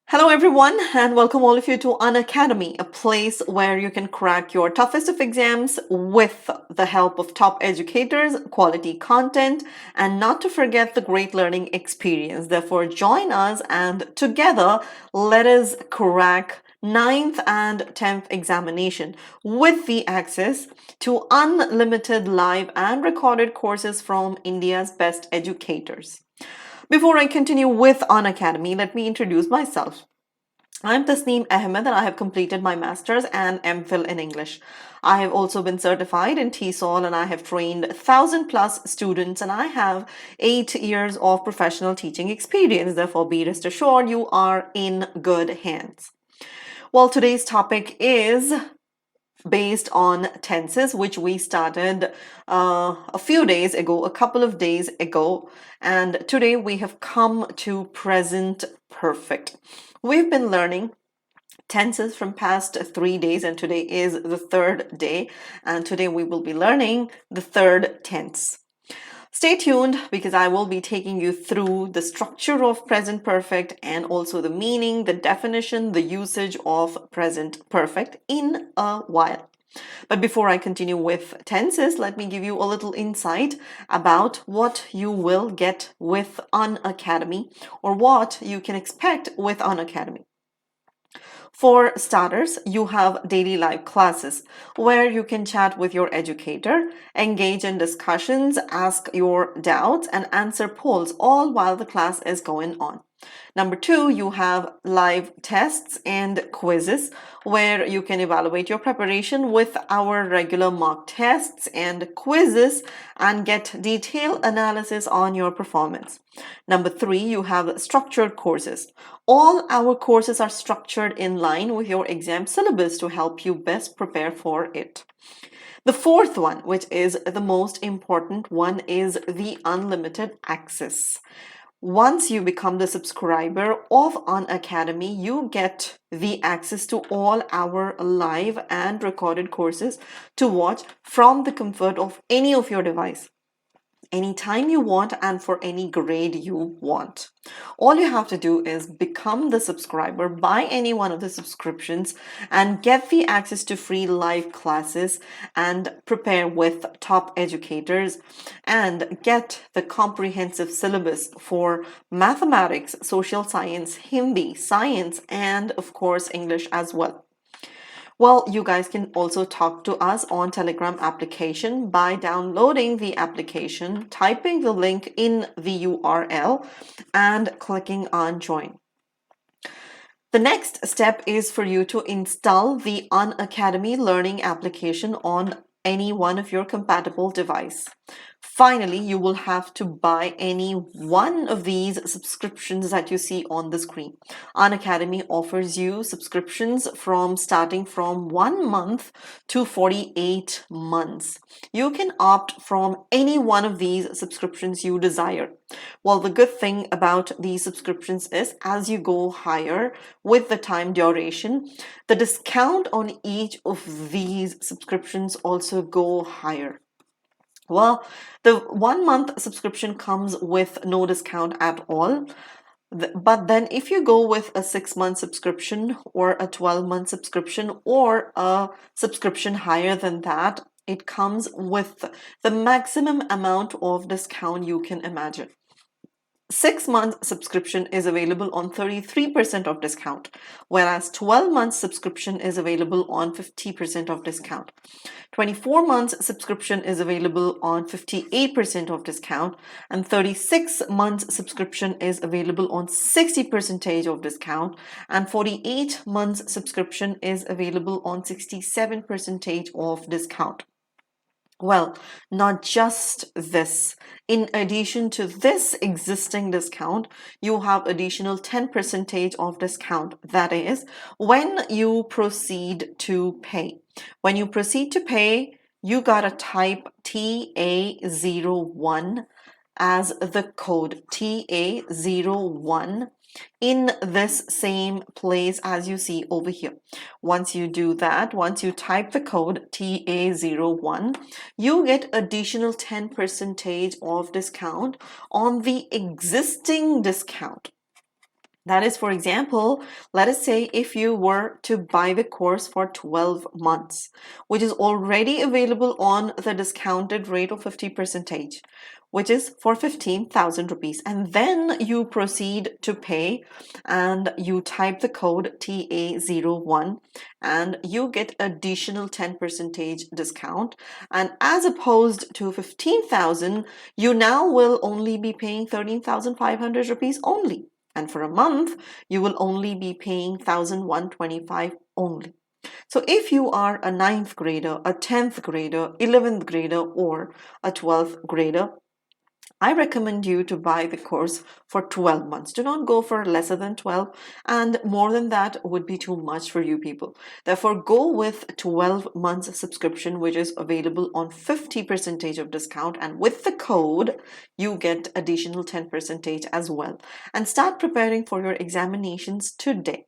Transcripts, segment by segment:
Hello everyone and welcome all of you to Unacademy, a place where you can crack your toughest of exams with the help of top educators, quality content, and not to forget the great learning experience. Therefore, join us and together let us crack 9th and 10th examination with the access to unlimited live and recorded courses from India's best educators. Before I continue with Unacademy, let me introduce myself. I'm Tasneem Ahmed and I have completed my Master's and MPhil in English. I have also been certified in TESOL and I have trained 1,000 plus students and I have 8 years of professional teaching experience. Therefore, be rest assured you are in good hands. Well, today's topic is based on tenses, which we started a few days ago, a couple of days ago, and today we have come to present perfect. We've been learning tenses from past 3 days, and today is the third day, and today we will be learning the third tense. Stay tuned because I will be taking you through the structure of present perfect and also the meaning, the definition, the usage of present perfect in a while. But before I continue with tenses, let me give you a little insight about what you will get with Unacademy or what you can expect with Unacademy. For starters, you have daily live classes where you can chat with your educator, engage in discussions, ask your doubts, and answer polls all while the class is going on. Number 2, you have live tests and quizzes where you can evaluate your preparation with our regular mock tests and quizzes and get detailed analysis on your performance. Number 3, you have structured courses. All our courses are structured in line with your exam syllabus to help you best prepare for it. The fourth one, which is the most important one, is the unlimited access. Once you become the subscriber of Unacademy, you get the access to all our live and recorded courses to watch from the comfort of any of your device, anytime you want and for any grade you want. All you have to do is become the subscriber, buy any one of the subscriptions and get the access to free live classes and prepare with top educators and get the comprehensive syllabus for mathematics, social science, Hindi, science, and of course English as well. Well, you guys can also talk to us on Telegram application by downloading the application, typing the link in the URL, and clicking on join. The next step is for you to install the Unacademy learning application on any one of your compatible device. Finally, you will have to buy any one of these subscriptions that you see on the screen. Unacademy offers you subscriptions starting from 1 month to 48 months. You can opt from any one of these subscriptions you desire. Well, the good thing about these subscriptions is as you go higher with the time duration, the discount on each of these subscriptions also go higher. Well, the 1 month subscription comes with no discount at all. But then if you go with a 6-month subscription or a 12-month subscription or a subscription higher than that, it comes with the maximum amount of discount you can imagine. 6-month subscription is available on 33% of discount, whereas 12-month subscription is available on 50% of discount. 24 months subscription is available on 58% of discount, and 36 months subscription is available on 60% of discount, and 48 months subscription is available on 67% of discount. Well, not just this. In addition to this existing discount, you have additional 10% of discount. That is, when you proceed to pay. When you proceed to pay, you gotta type TA01 as the code TA01 in this same place as you see over here. Once you do that, once you type the code TA01, you get additional 10% of discount on the existing discount. That is, for example, let us say if you were to buy the course for 12 months, which is already available on the discounted rate of 50%, which is for 15,000 rupees. And then you proceed to pay and you type the code TA01 and you get additional 10% discount. And as opposed to 15,000, you now will only be paying 13,500 rupees only. And for a month, you will only be paying 1,125 only. So if you are a 9th grader, a 10th grader, 11th grader, or a 12th grader, I recommend you to buy the course for 12 months. Do not go for lesser than 12, and more than that would be too much for you people. Therefore, go with 12 months subscription, which is available on 50% of discount, and with the code, you get additional 10% as well. And start preparing for your examinations today.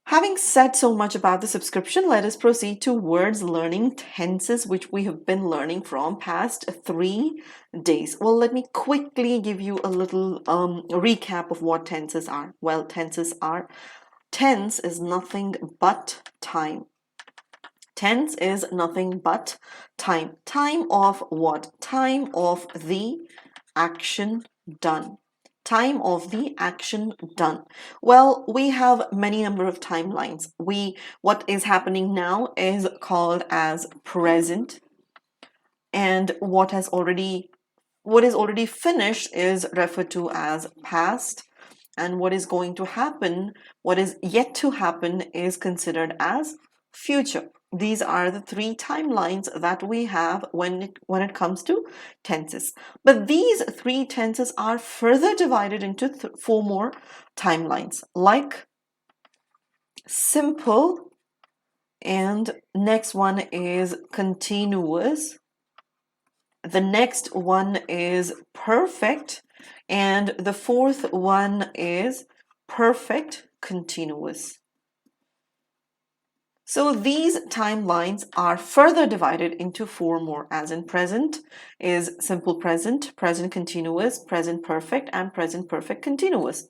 Having said so much about the subscription, let us proceed to words learning tenses, which we have been learning from past 3 days. Well, let me quickly give you a little recap of what tenses are. Well, tense is nothing but time. Tense is nothing but time. Time of what? Time of the action done. Time of the action done. Well, we have many number of timelines. What is happening now is called as present, and what is already finished is referred to as past, and what is going to happen, what is yet to happen, is considered as future. These are the 3 timelines that we have when it comes to tenses. But these 3 tenses are further divided into 4 more timelines, like simple, and next one is continuous. The next one is perfect, and the 4th one is perfect continuous. So these timelines are further divided into 4 more, as in present is simple present, present continuous, present perfect, and present perfect continuous.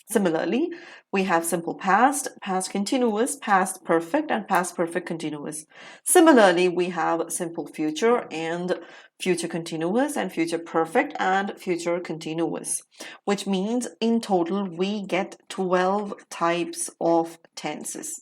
Similarly, we have simple past, past continuous, past perfect, and past perfect continuous. Similarly, we have simple future and future continuous and future perfect and future continuous, which means in total we get 12 types of tenses,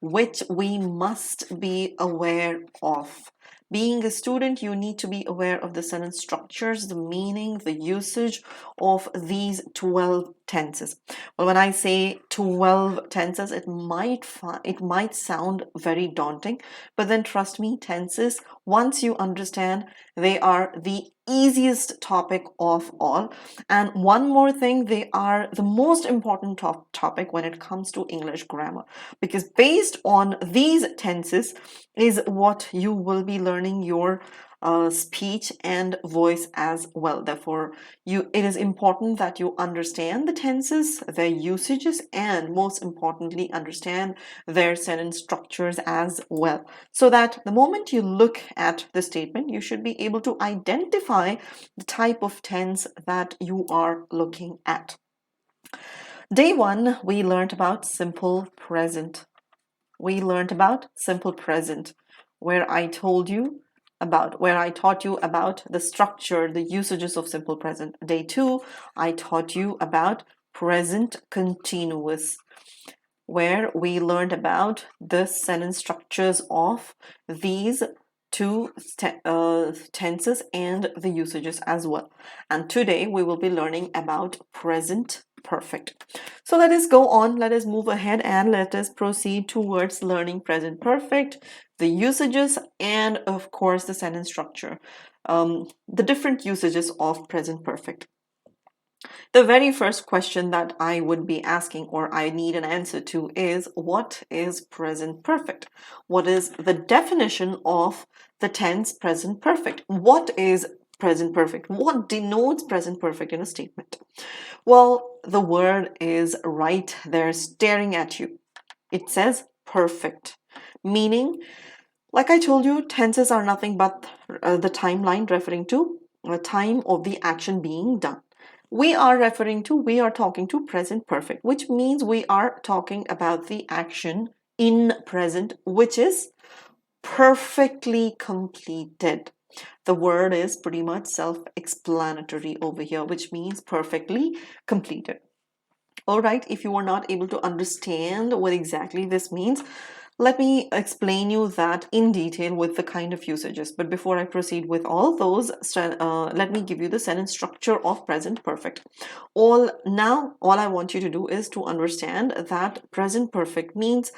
which we must be aware of. Being a student, you need to be aware of the sentence structures, the meaning, the usage of these 12 tenses. Well, when I say 12 tenses, it might sound very daunting, but then trust me, tenses, once you understand, they are the easiest topic of all. And one more thing, they are the most important topic when it comes to English grammar, because based on these tenses is what you will be learning your speech and voice as well. Therefore, it is important that you understand the tenses, their usages, and most importantly, understand their sentence structures as well, so that the moment you look at the statement, you should be able to identify the type of tense that you are looking at. Day 1, we learned about simple present. Where I taught you about the structure, the usages of simple present. Day 2, I taught you about present continuous, where we learned about the sentence structures of these 2 tenses and the usages as well. And today we will be learning about present perfect. So let us go on, let us move ahead, and let us proceed towards learning present perfect, the usages, and of course the sentence structure, the different usages of present perfect. The very first question that I would be asking, or I need an answer to, is what is present perfect? What is the definition of the tense present perfect? What is present perfect? What denotes present perfect in a statement? Well, the word is right there staring at you. It says perfect, meaning, like I told you, tenses are nothing but the timeline referring to the time of the action being done. we are talking to present perfect, which means we are talking about the action in present, which is perfectly completed. The word is pretty much self-explanatory over here, which means perfectly completed. All right, if you are not able to understand what exactly this means, let me explain you that in detail with the kind of usages. But before I proceed with all those, let me give you the sentence structure of present perfect. All I want you to do is to understand that present perfect means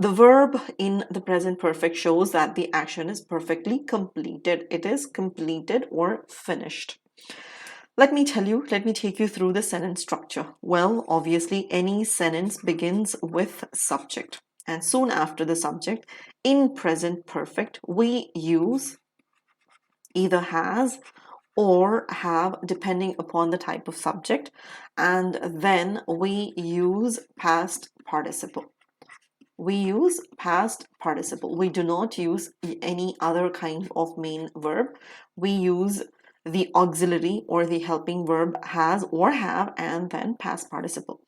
the verb in the present perfect shows that the action is perfectly completed. It is completed or finished. Let me take you through the sentence structure. Well, obviously, any sentence begins with subject. And soon after the subject, in present perfect, we use either has or have, depending upon the type of subject. And then we use past participle. We use past participle. We do not use any other kind of main verb. We use the auxiliary or the helping verb has or have, and then past participle,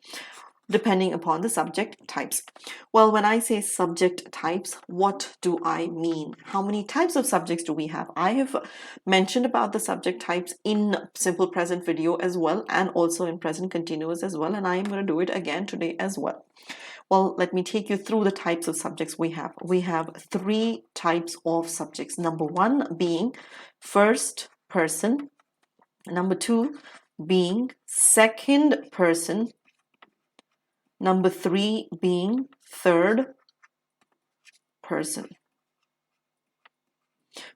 depending upon the subject types. Well, when I say subject types, what do I mean? How many types of subjects do we have? I have mentioned about the subject types in simple present video as well, and also in present continuous as well, and I am going to do it again today as well. Well, let me take you through the types of subjects we have. We have 3 types of subjects. Number 1 being first person. Number 2 being second person. Number 3 being third person.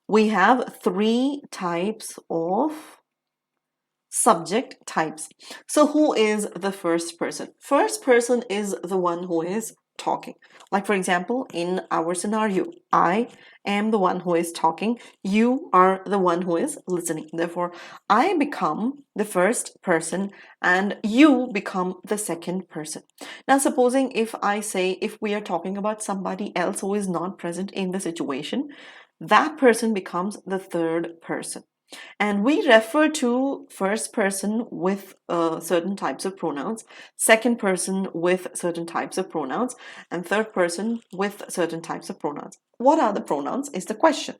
We have 3 types of subject types. So who is the first person? First person is the one who is talking. Like, for example, in our scenario, I am the one who is talking. You are the one who is listening. Therefore, I become the first person and you become the second person. Now, supposing if we are talking about somebody else who is not present in the situation, that person becomes the third person. And we refer to first person with certain types of pronouns, second person with certain types of pronouns, and third person with certain types of pronouns. What are the pronouns is the question.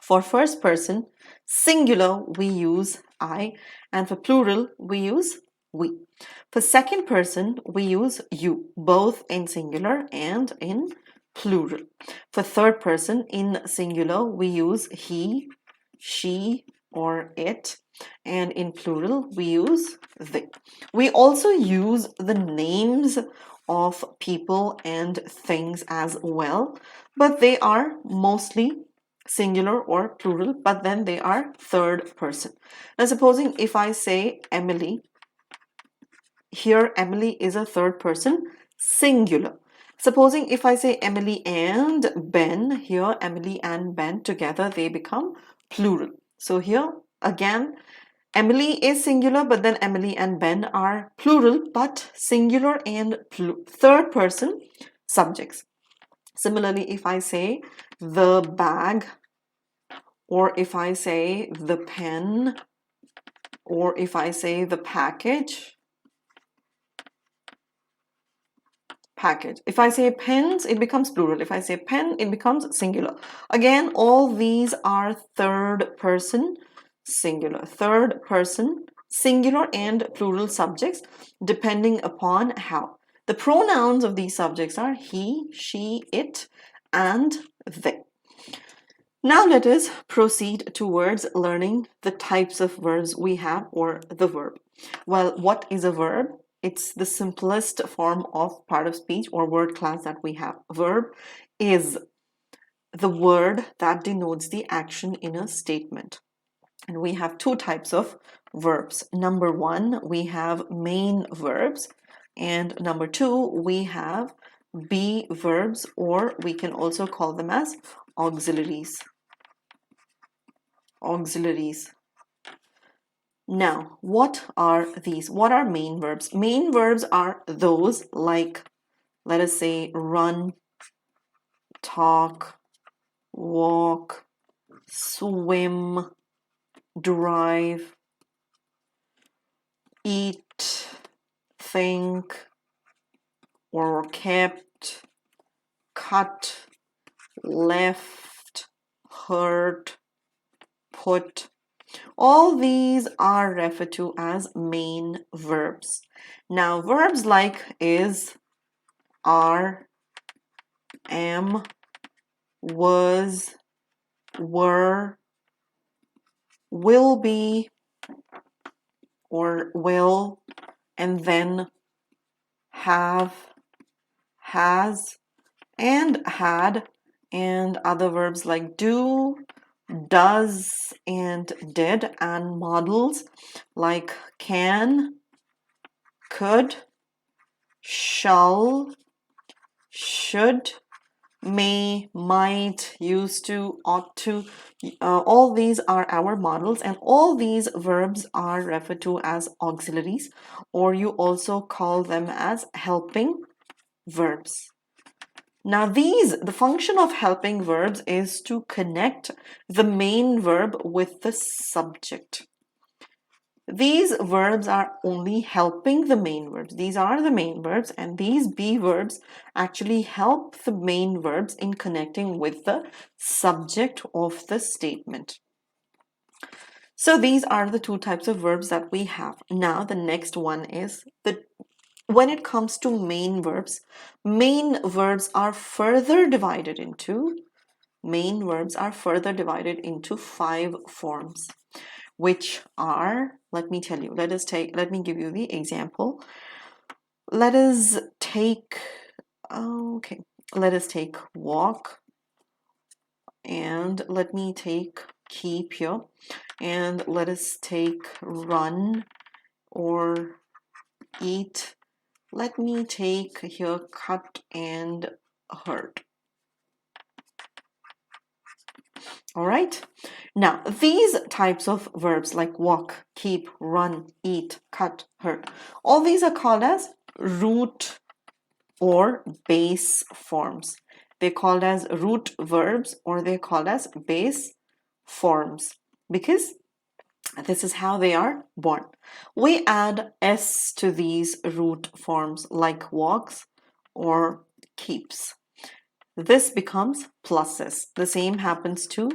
For first person, singular, we use I, and for plural, we use we. For second person, we use you, both in singular and in plural. For third person, in singular, we use he, she, or it, and in plural we use they. We also use the names of people and things as well, but they are mostly singular or plural, but then they are third person. Now, supposing if I say Emily, here Emily is a third person singular. Supposing if I say Emily and Ben, here Emily and Ben together, they become plural. So here again, Emily is singular, but then Emily and Ben are plural, but singular and third person subjects. Similarly, if I say the bag, or if I say the pen, or if I say the package. If I say pens, it becomes plural. If I say pen, it becomes singular. Again, all these are third person singular. Third person singular and plural subjects, depending upon how. The pronouns of these subjects are he, she, it, and they. Now let us proceed towards learning the types of verbs we have, or the verb. Well, what is a verb? It's the simplest form of part of speech or word class that we have. Verb is the word that denotes the action in a statement. And we have 2 types of verbs. Number 1, we have main verbs. And number 2, we have be verbs, or we can also call them as auxiliaries. Auxiliaries. Now, what are these? What are main verbs? Main verbs are those like, let us say, run, talk, walk, swim, drive, eat, think, or kept, cut, left, heard, put. All these are referred to as main verbs. Now, verbs like is, are, am, was, were, will be, or will, and then, have, has, and had, and other verbs like do, does, and did, and modals like can, could, shall, should, may, might, used to, ought to. All these are our models, and all these verbs are referred to as auxiliaries, or you also call them as helping verbs. Now the function of helping verbs is to connect the main verb with the subject. These verbs are only helping the main verbs. These are the main verbs, and these be verbs actually help the main verbs in connecting with the subject of the statement. So these are the two types of verbs that we have. Now the next one is when it comes to main verbs are further divided into 5 forms, which are, let me give you the example. Let us take walk, and let me take keep here, and let us take run or eat. Let me take here cut and hurt. All right. Now, these types of verbs like walk, keep, run, eat, cut, hurt, all these are called as root or base forms. They're called as root verbs, or they're called as base forms, because this is how they are born. We add s to these root forms like walks or keeps. This becomes plus s. The same happens to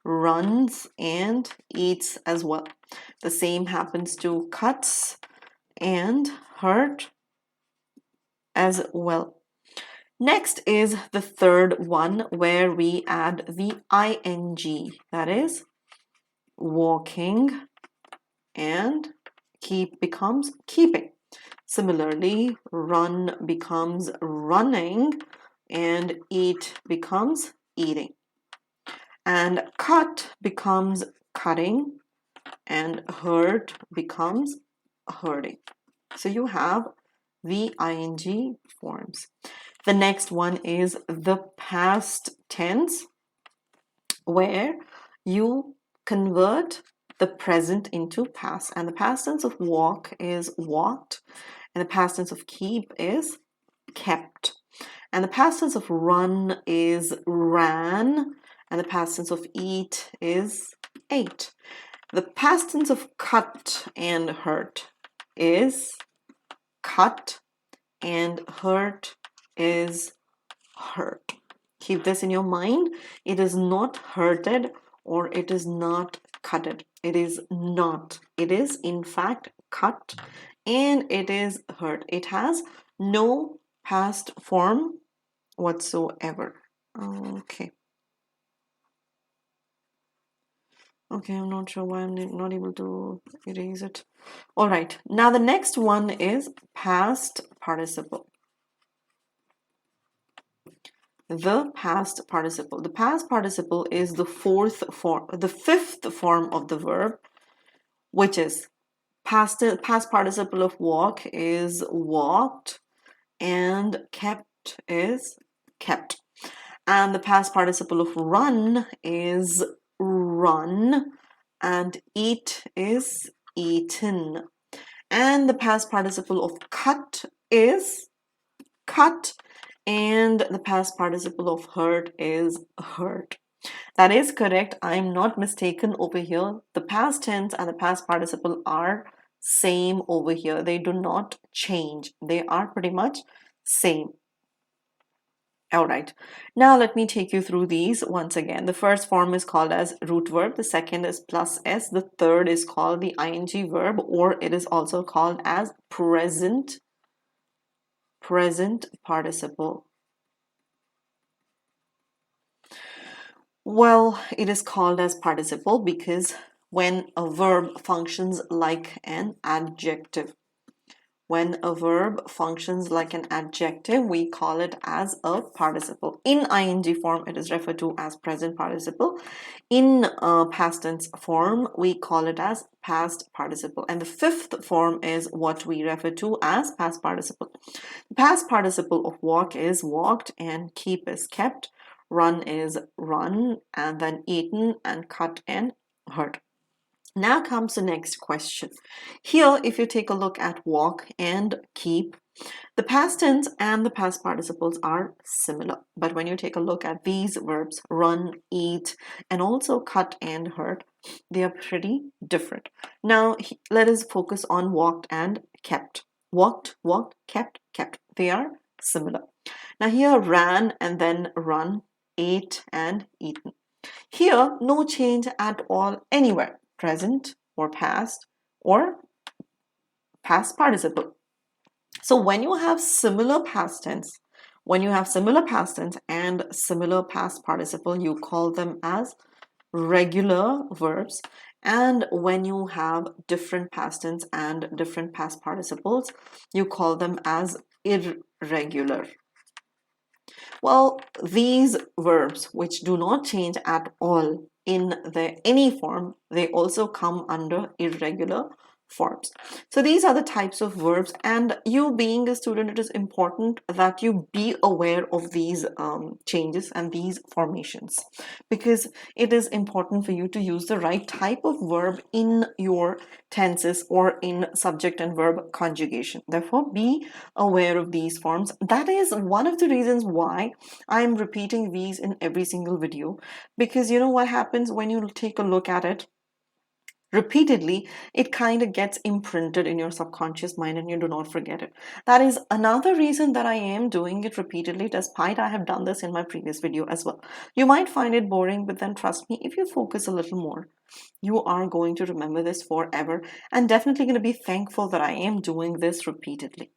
runs and eats as well. The same happens to cuts and hurt as well. Next is the third one, where we add the ing, that is walking, and keep becomes keeping. Similarly, run becomes running, and eat becomes eating. And cut becomes cutting, and hurt becomes hurting. So you have the ing forms. The next one is the past tense, where you convert the present into past, and the past tense of walk is walked, and the past tense of keep is kept, and the past tense of run is ran, and the past tense of eat is ate. The past tense of cut and hurt is cut, and hurt is hurt. Keep this in your mind. It is not hurted or it is not cutted. It is not. It is in fact cut, and it is hurt. It has no past form whatsoever. Okay, I'm not sure why I'm not able to erase it. All right, now the next one is past participle. The past participle. The past participle is the fifth form of the verb, which is past participle of walk is walked, and kept is kept. And the past participle of run is run, and eat is eaten. And the past participle of cut is cut, and the past participle of hurt is hurt. That is correct. I'm not mistaken over here. The past tense and the past participle are same over here. They do not change. They are pretty much same. All right, now let me take you through these once again. The first form is called as root verb. The second is plus S. The third is called the ing verb, or it is also called as present participle. Well, it is called as participle because when a verb functions like an adjective, when a verb functions like an adjective, we call it as a participle. In ing form, it is referred to as present participle. In past tense form, we call it as past participle. And the fifth form is what we refer to as past participle. The past participle of walk is walked and keep is kept. Run is run, and then eaten and cut and heard. Now comes the next question. Here, if you take a look at walk and keep, the past tense and the past participles are similar. But when you take a look at these verbs, run, eat, and also cut and heard, they are pretty different. Now, let us focus on walked and kept. Walked, walked, kept, kept. They are similar. Now here, ran and then run, ate and eaten. Here, no change at all anywhere. Present or past participle. So when you have similar past tense, and similar past participle, you call them as regular verbs. And when you have different past tense and different past participles, you call them as irregular. Well, these verbs which do not change at all in any form, they also come under irregular forms. So these are the types of verbs, and you being a student, it is important that you be aware of these changes and these formations, because it is important for you to use the right type of verb in your tenses or in subject and verb conjugation. Therefore, be aware of these forms. That is one of the reasons why I'm repeating these in every single video, because you know what happens when you take a look at it repeatedly, it kind of gets imprinted in your subconscious mind and you do not forget it. That is another reason that I am doing it repeatedly, despite I have done this in my previous video as well. You might find it boring, but then trust me, if you focus a little more, you are going to remember this forever and definitely going to be thankful that I am doing this repeatedly.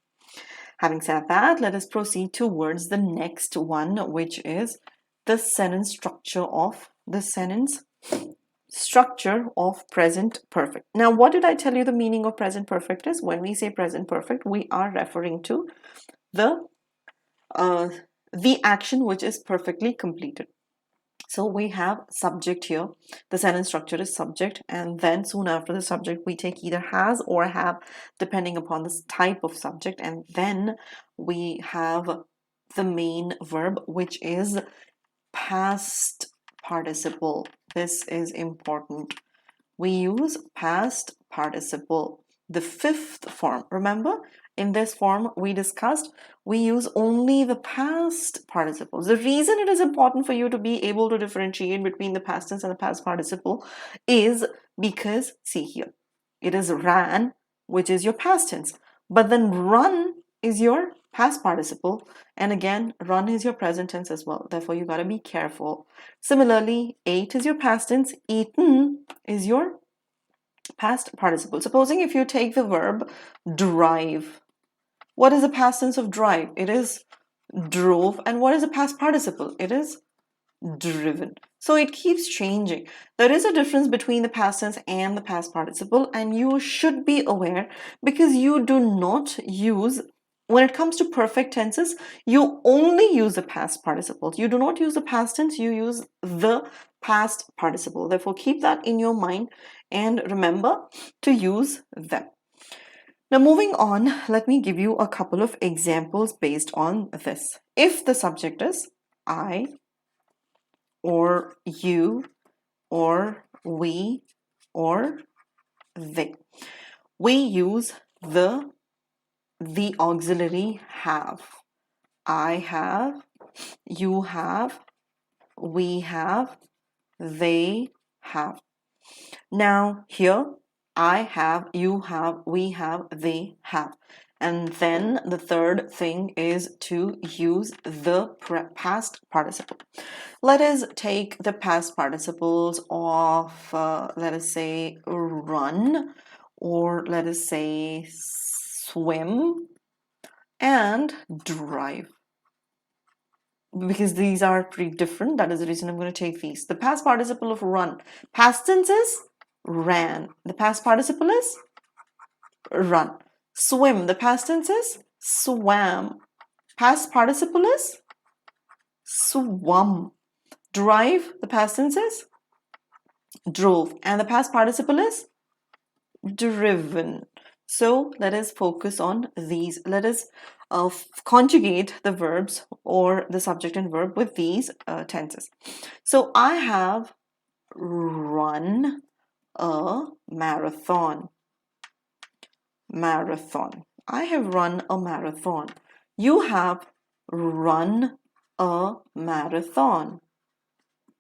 Having said that, let us proceed towards the next one, which is the sentence structure of present perfect. Now, what did I tell you the meaning of present perfect is? When we say present perfect, we are referring to the action which is perfectly completed. So we have subject here. The sentence structure is subject, and then soon after the subject, we take either has or have, depending upon the type of subject, and then we have the main verb, which is past participle. This is important. We use past participle, the fifth form. Remember, in this form we discussed, we use only the past participles. The reason it is important for you to be able to differentiate between the past tense and the past participle is because, see here, it is ran, which is your past tense, but then run is your past participle, and again, run is your present tense as well. Therefore, you got to be careful. Similarly, ate is your past tense, eaten is your past participle. Supposing if you take the verb drive, what is the past tense of drive? It is drove. And what is the past participle? It is driven. So it keeps changing. There is a difference between the past tense and the past participle, and you should be aware, because you do not use, when it comes to perfect tenses, you only use the past participles. You do not use the past tense, you use the past participle. Therefore, keep that in your mind and remember to use them. Now, moving on, let me give you a couple of examples based on this. If the subject is I, or you, or we, or they, we use the auxiliary have. I have, you have, we have, they have. Now here, I have, you have, we have, they have. And then the third thing is to use the past participle. Let us take the past participles of, let us say, run, or let us say swim and drive, because these are pretty different. That is the reason I'm going to take these. The past participle of run, past tense is ran. The past participle is run. Swim, the past tense is swam. Past participle is swum. Drive, the past tense is drove. And the past participle is driven. So let us focus on these. Let us conjugate the verbs or the subject and verb with these tenses. So I have run a marathon. Marathon. I have run a marathon. You have run a marathon.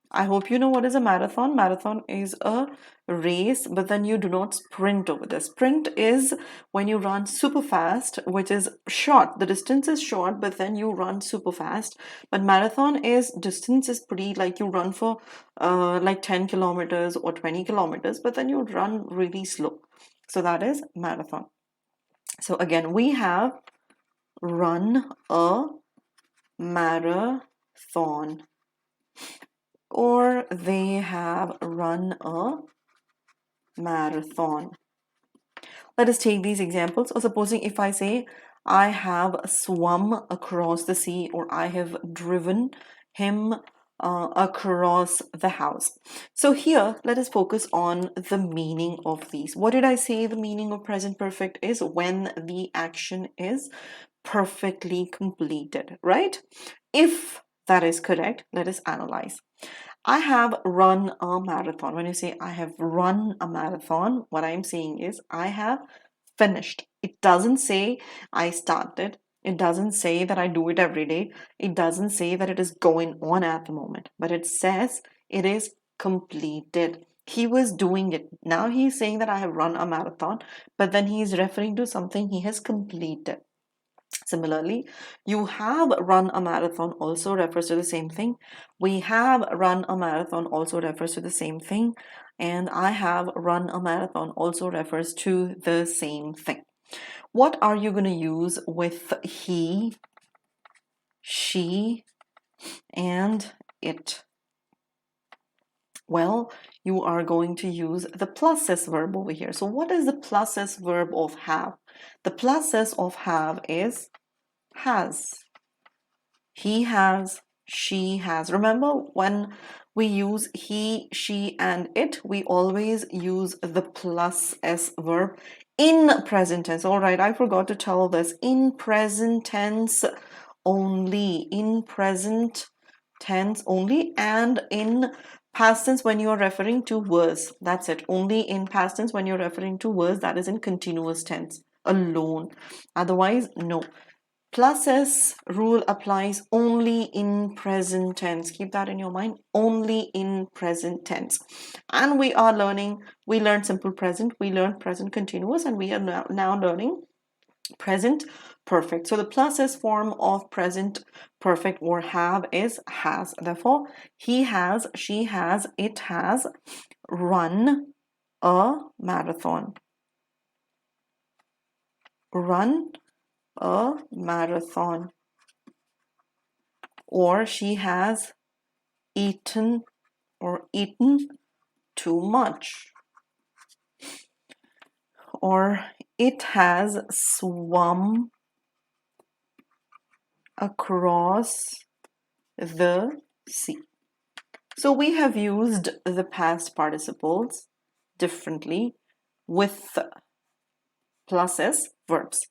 I hope you know what is a marathon. Marathon is a race, but then you do not sprint over this. Sprint is when you run super fast, which is short. The distance is short, but then you run super fast. But marathon is, distance is pretty, like you run for like 10 kilometers or 20 kilometers, but then you run really slow. So that is marathon. So again, we have run a marathon, or they have run a marathon. Let us take these examples. Or supposing if I say I have swum across the sea, or I have driven him across the house. So here, let us focus on the meaning of these. What did I say the meaning of present perfect is? When the action is perfectly completed, right? If that is correct, let us analyze. I have run a marathon. When you say I have run a marathon, what I'm saying is I have finished. It doesn't say I started. It doesn't say that I do it every day. It doesn't say that it is going on at the moment, but it says it is completed. He was doing it. Now he's saying that I have run a marathon, but then he is referring to something he has completed. Similarly, you have run a marathon also refers to the same thing. We have run a marathon also refers to the same thing. And I have run a marathon also refers to the same thing. What are you going to use with he, she, and it? Well, you are going to use the plus S verb over here. So what is the plus S verb of have? The plus S of have is has. He has, she has. Remember, when we use he, she, and it, we always use the plus S verb in present tense. All right, I forgot to tell this. In present tense only. In present tense only, and in past tense when you are referring to was. That's it. Only in past tense when you're referring to was, that is in continuous tense alone. Otherwise, no. Plus S rule applies only in present tense. Keep that in your mind. Only in present tense. And we learned simple present, we learned present continuous, and we are now learning present perfect. So the plus S form of present perfect or have is has. Therefore, he has, she has, it has run a marathon. Run a marathon. Or she has eaten too much. Or it has swum across the sea. So we have used the past participles differently with plus S verbs.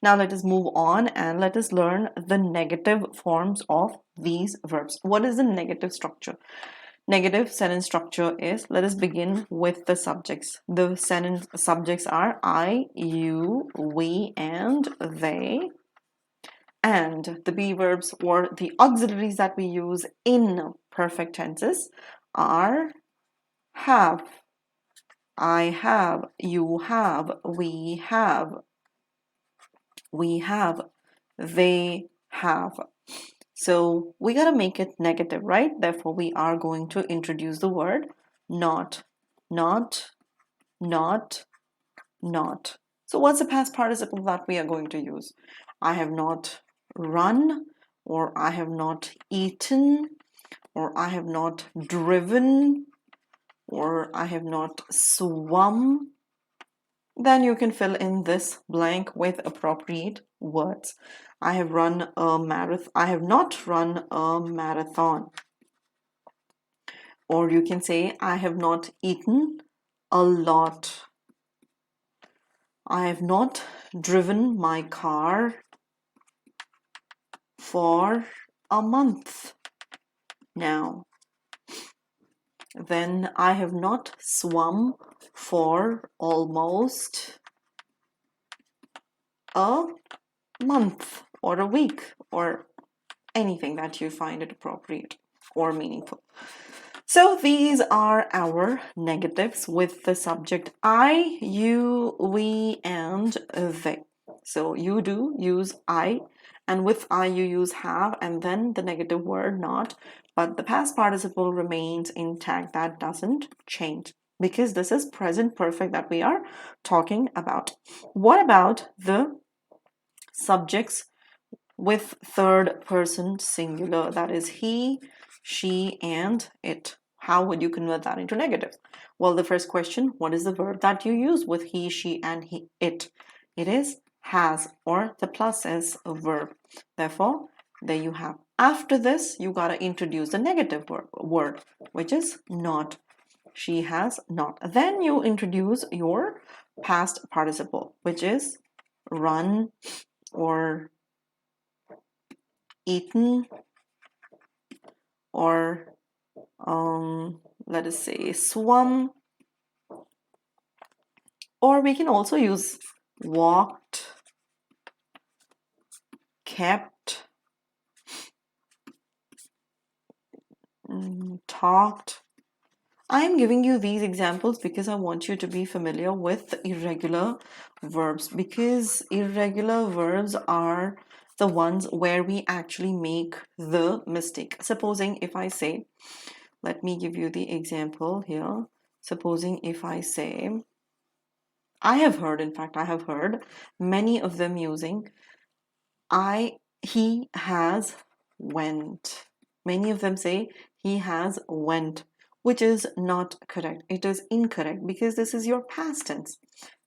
Now let us move on and let us learn the negative forms of these verbs. What is the negative structure? Negative sentence structure is, let us begin with the subjects. The sentence subjects are I, you, we, and they. And the be verbs or the auxiliaries that we use in perfect tenses are have, I have, you have, we have, they have. So we gotta make it negative, right? Therefore, we are going to introduce the word not, not, not, not. So what's the past participle that we are going to use? I have not run, or I have not eaten, or I have not driven, or I have not swum. Then you can fill in this blank with appropriate words. I have run a marathon. I have not run a marathon. Or you can say, I have not eaten a lot. I have not driven my car for a month now. Then I have not swum for almost a month or a week or anything that you find it appropriate or meaningful. So these are our negatives with the subject I, you, we, and they. So you do use I, and with I you use have, and then the negative word not, but the past participle remains intact. That doesn't change because this is present perfect that we are talking about. What about the subjects with third person singular? That is he, she, and it. How would you convert that into negatives? Well, the first question, what is the verb that you use with he, she, and it? It is has, or the plus is a verb. Therefore, there you have. After this, you gotta introduce the negative word, which is not. She has not. Then you introduce your past participle, which is run or eaten or let us say swum, or we can also use walked, kept, talked. I am giving you these examples because I want you to be familiar with irregular verbs, because irregular verbs are the ones where we actually make the mistake. Supposing if I say, let me give you the example here. Supposing if I say, I have heard many of them using he has went. Many of them say he has went, which is not correct. It is incorrect because this is your past tense.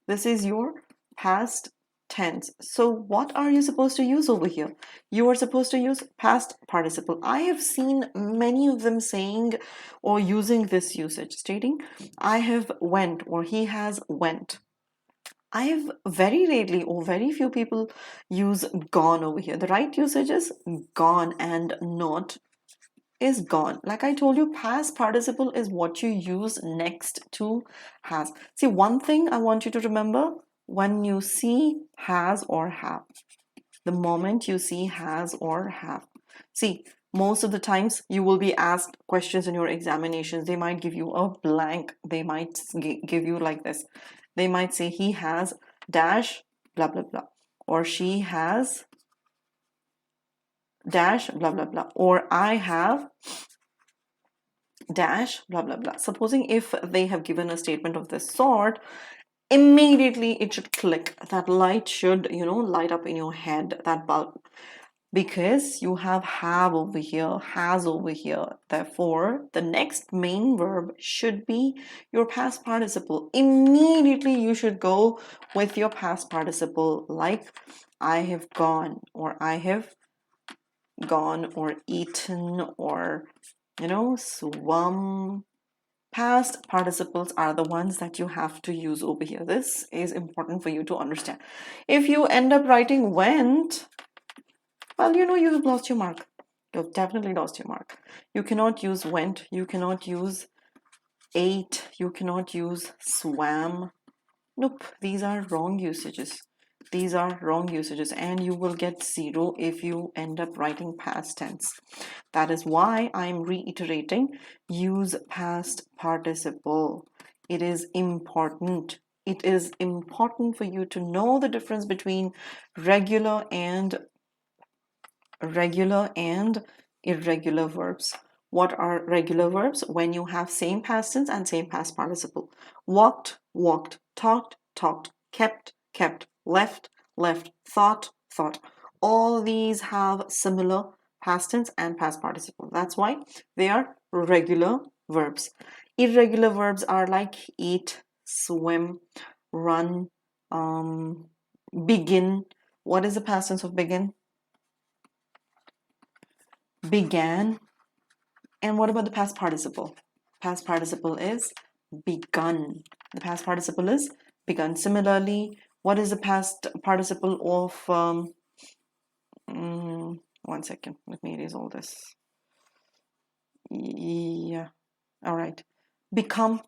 This is your past tense. So what are you supposed to use over here? You are supposed to use past participle. I have seen many of them saying or using this usage, stating I have went or he has went. I have very rarely or very few people use gone over here. The right usage is gone and not is gone. Like I told you, past participle is what you use next to has. See, one thing I want you to remember when you see has or have, the moment you see has or have. See, most of the times you will be asked questions in your examinations. They might give you a blank. They might give you like this. They might say he has dash blah blah blah, or she has dash blah blah blah, or I have dash blah blah blah. Supposing if they have given a statement of this sort, immediately it should click. That light should, light up in your head, that bulb, because you have over here, has over here. Therefore, the next main verb should be your past participle. Immediately you should go with your past participle, like I have gone, or I have gone, or eaten, or swum. Past participles are the ones that you have to use over here. This is important for you to understand. If you end up writing went, well, you have lost your mark. You've definitely lost your mark. You cannot use went. You cannot use ate. You cannot use swam. Nope, these are wrong usages. These are wrong usages, and you will get 0 if you end up writing past tense. That is why I'm reiterating, use past participle. It is important. It is important for you to know the difference between regular and irregular verbs. What are regular verbs? When you have same past tense and same past participle. Walked, walked, talked, talked, kept, kept, left, left, thought, thought. All these have similar past tense and past participle. That's why they are regular verbs. Irregular verbs are like eat, swim, run, begin. What is the past tense of begin? Began. And what about the past participle? Past participle is begun. The past participle is begun. Similarly, what is the past participle of one second, let me erase all this. Yeah, all right. Become.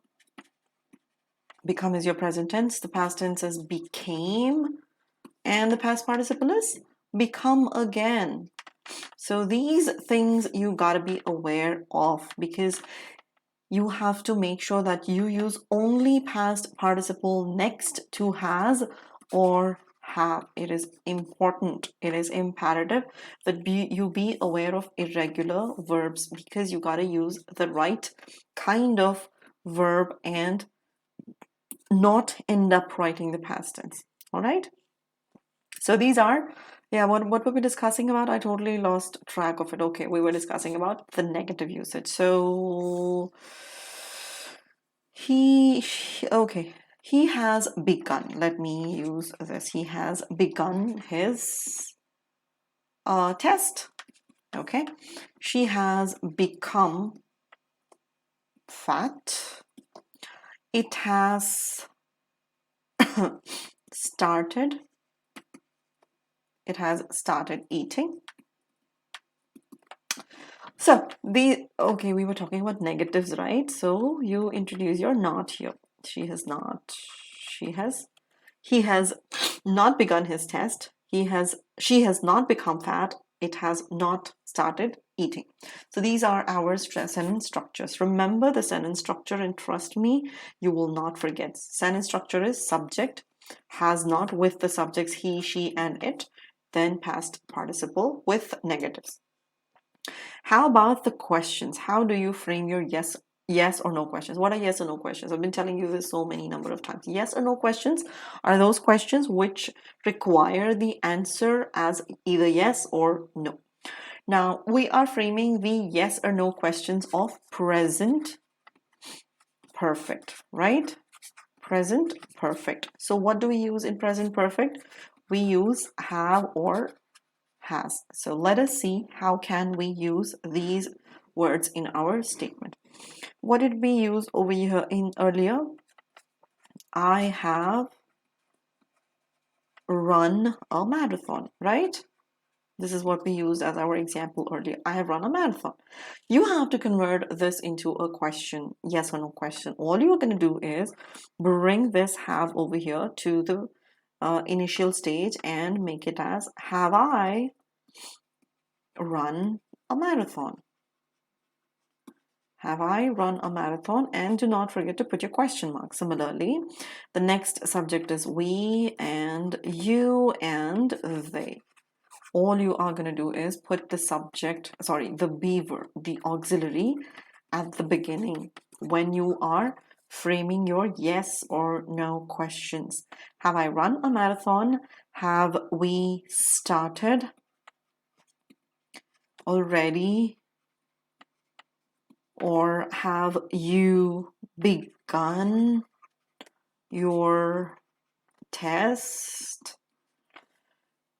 Become is your present tense. The past tense is became, and the past participle is become again. So these things you gotta be aware of, because you have to make sure that you use only past participle next to has or have. It is important, it is imperative that you be aware of irregular verbs, because you gotta use the right kind of verb and not end up writing the past tense. All right, so these are, yeah, what were we discussing about? I totally lost track of it. Okay, we were discussing about the negative usage. So okay, he has begun. Let me use this. He has begun his test. Okay, she has become fat. It has started. It has started eating. So okay, we were talking about negatives, right? So you introduce your not here. She has not. He has not begun his test. She has not become fat. It has not started eating. So these are our sentence structures. Remember the sentence structure and trust me, you will not forget. Sentence structure is subject, has not with the subjects he, she, and it, then past participle with negatives. How about the questions? How do you frame your yes or no questions? What are yes or no questions? I've been telling you this so many number of times. Yes or no questions are those questions which require the answer as either yes or no. Now, we are framing the yes or no questions of present perfect, right? Present perfect. So what do we use in present perfect? We use have or has. So let us see how can we use these words in our statement. What did we use over here in earlier? I have run a marathon, right? This is what we used as our example earlier. I have run a marathon. You have to convert this into a question, yes or no question. All you're going to do is bring this have over here to the initial stage and make it as have I run a marathon? Have I run a marathon? And do not forget to put your question mark. Similarly, the next subject is we and you and they. All you are going to do is put the subject, sorry, the be verb, the auxiliary at the beginning when you are framing your yes or no questions. Have I run a marathon? Have we started already? Or have you begun your test?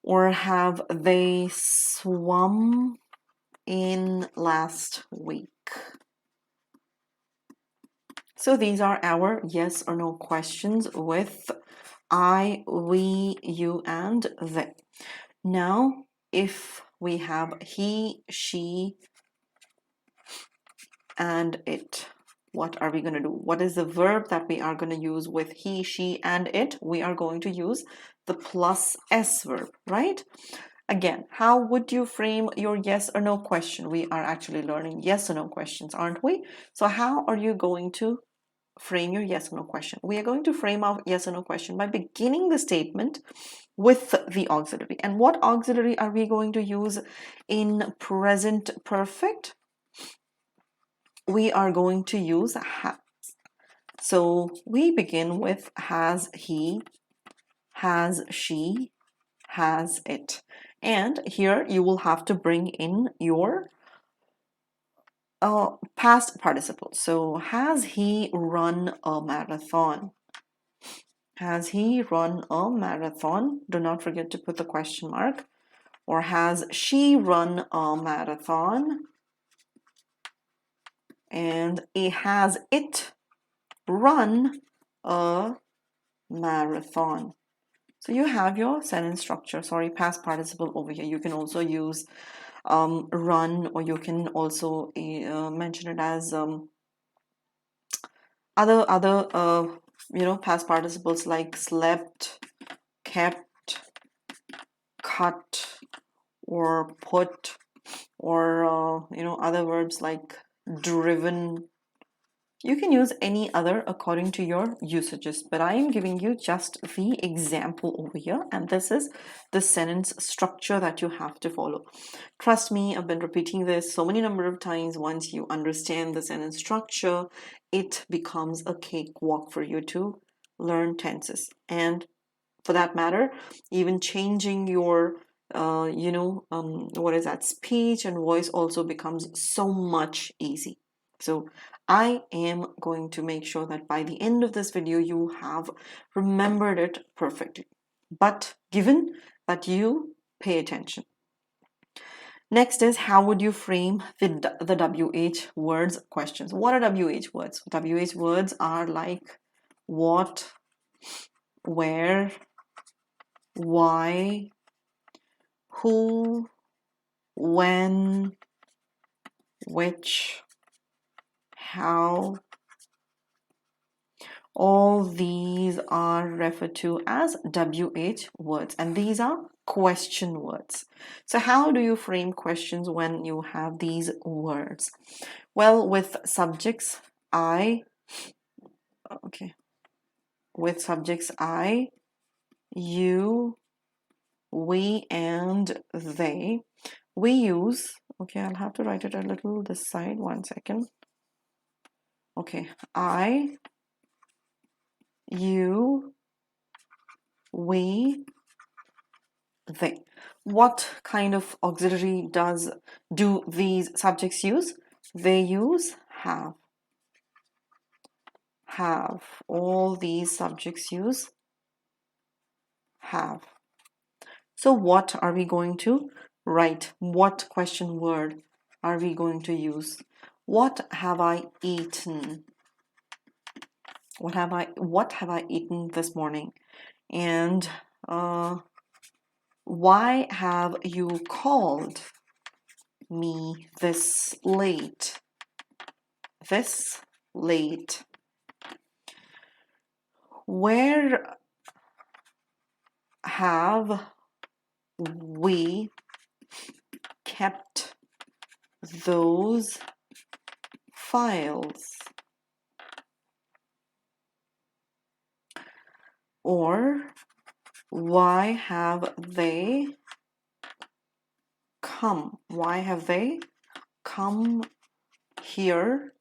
Or have they swum in last week? So these are our yes or no questions with I, we, you, and they. Now, if we have he, she, and it, what are we going to do? What is the verb that we are going to use with he, she, and it? We are going to use the plus S verb, right? Again, how would you frame your yes or no question? We are actually learning yes or no questions, aren't we? So how are you going to frame your yes or no question? We are going to frame our yes or no question by beginning the statement with the auxiliary. And what auxiliary are we going to use in present perfect? We are going to use has. So we begin with has he, has she, has it. And here you will have to bring in your past participle. So has he run a marathon? Has he run a marathon? Do not forget to put the question mark. Or has she run a marathon? And has it run a marathon? So you have your sentence structure, past participle over here. You can also use run, or you can also mention it as other past participles like slept, kept, cut, or put, or other verbs like driven. You can use any other according to your usages, but I am giving you just the example over here, and this is the sentence structure that you have to follow. Trust me, I've been repeating this so many number of times. Once you understand the sentence structure, it becomes a cakewalk for you to learn tenses. And for that matter, even changing your speech and voice also becomes so much easy. So I am going to make sure that by the end of this video, you have remembered it perfectly. But given that you pay attention. Next is, how would you frame the WH words questions? What are WH words? WH words are like what, where, why, who, when, which, how. All these are referred to as WH words, and these are question words. So how do you frame questions when you have these words? Well, with subjects I, you, we, and they, we use, I'll have to write it a little this side, 1 second. I, you, we, they. What kind of auxiliary do these subjects use? They use have. All these subjects use have. So what are we going to write? What question word are we going to use? What have I eaten? What have I eaten this morning? And why have you called me this late? Where have we kept those files? Or why have they come? Why have they come here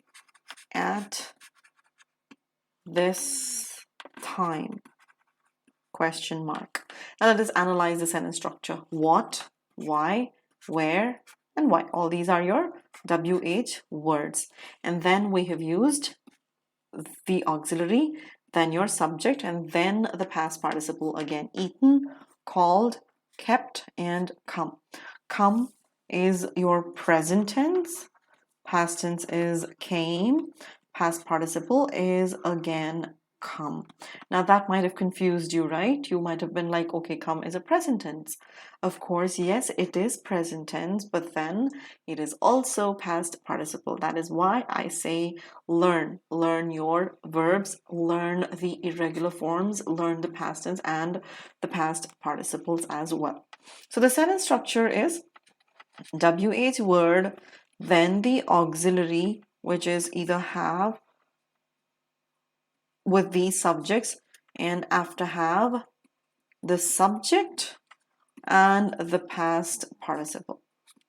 at this time? Question mark. Now let us analyze the sentence structure. What, why, where, and why. All these are your WH words. And then we have used the auxiliary, then your subject, and then the past participle again. Eaten, called, kept, and come. Come is your present tense. Past tense is came. Past participle is again come. Now that might have confused you, right? You might have been like, okay, come is a present tense. Of course, yes, it is present tense, but then it is also past participle. That is why I say learn your verbs, learn the irregular forms, learn the past tense and the past participles as well. So the sentence structure is WH word, then the auxiliary, which is either have with these subjects, and after have the subject and the past participle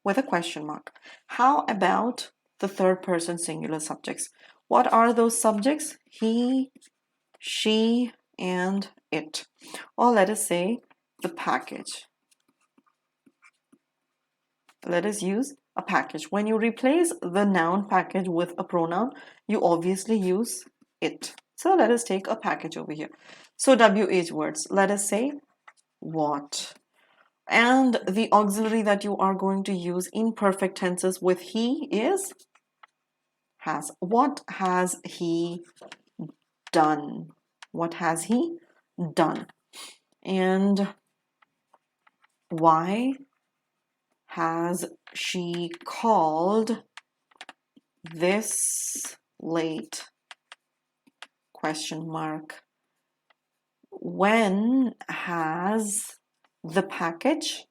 with a question mark. How about the third person singular subjects? What are those subjects? He, she, and it. Or let us say the package. Let us use a package. When you replace the noun package with a pronoun, you obviously use it. So let us take a package over here. So WH words. Let us say what. And the auxiliary that you are going to use in perfect tenses with he is has. What has he done? What has he done? And why has she called this late? Question mark. When has the package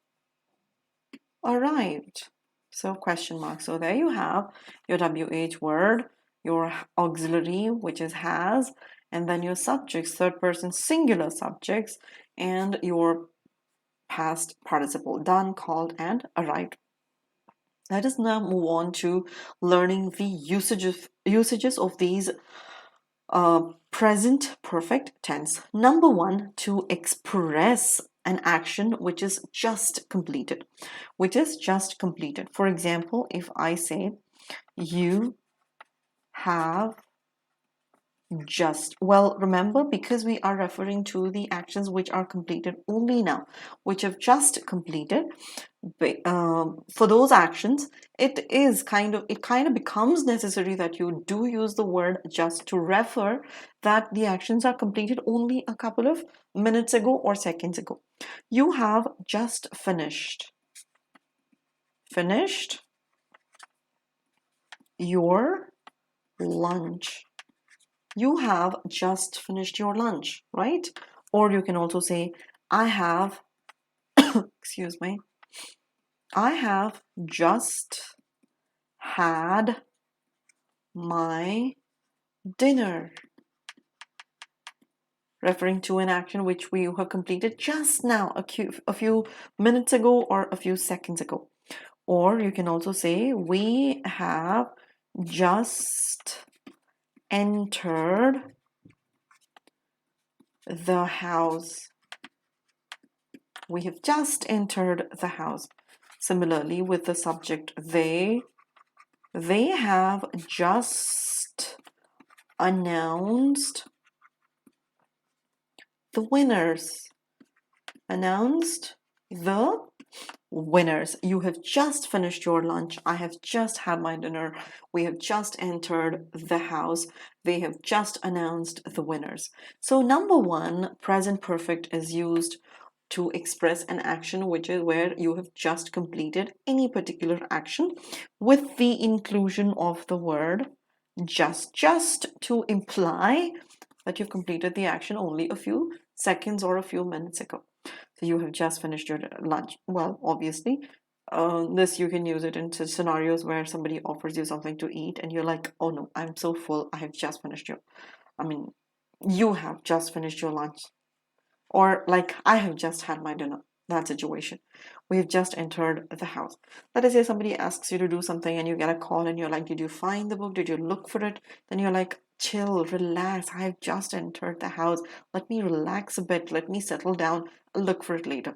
arrived? So question mark. So there you have your WH word, your auxiliary, which is has, and then your subjects, third person singular subjects, and your past participle, done, called, and arrived. Let us now move on to learning the usages of these present perfect tense. Number one, to express an action which is just completed. For example, if I say, you have just, well, remember, because we are referring to the actions which are completed only now, which have just completed, for those actions, it kind of becomes necessary that you do use the word just to refer that the actions are completed only a couple of minutes ago or seconds ago. You have just finished your lunch. You have just finished your lunch, right? Or you can also say, I have, excuse me, I have just had my dinner. Referring to an action which we have completed just now, a few minutes ago or a few seconds ago. Or you can also say, we have just entered the house. We have just entered the house. Similarly, with the subject they have just announced the winners. Announced the winners. You have just finished your lunch. I have just had my dinner. We have just entered the house. They have just announced the winners. So number one, present perfect is used to express an action which is where you have just completed any particular action with the inclusion of the word just to imply that you've completed the action only a few seconds or a few minutes ago. So you have just finished your lunch. Well, obviously, this you can use it in scenarios where somebody offers you something to eat and you're like, oh no, I'm so full. You have just finished your lunch. Or like, I have just had my dinner. That situation. We have just entered the house. Let us say somebody asks you to do something and you get a call and you're like, did you find the book? Did you look for it? Then you're like, chill, relax. I have just entered the house. Let me relax a bit. Let me settle down. I'll look for it later.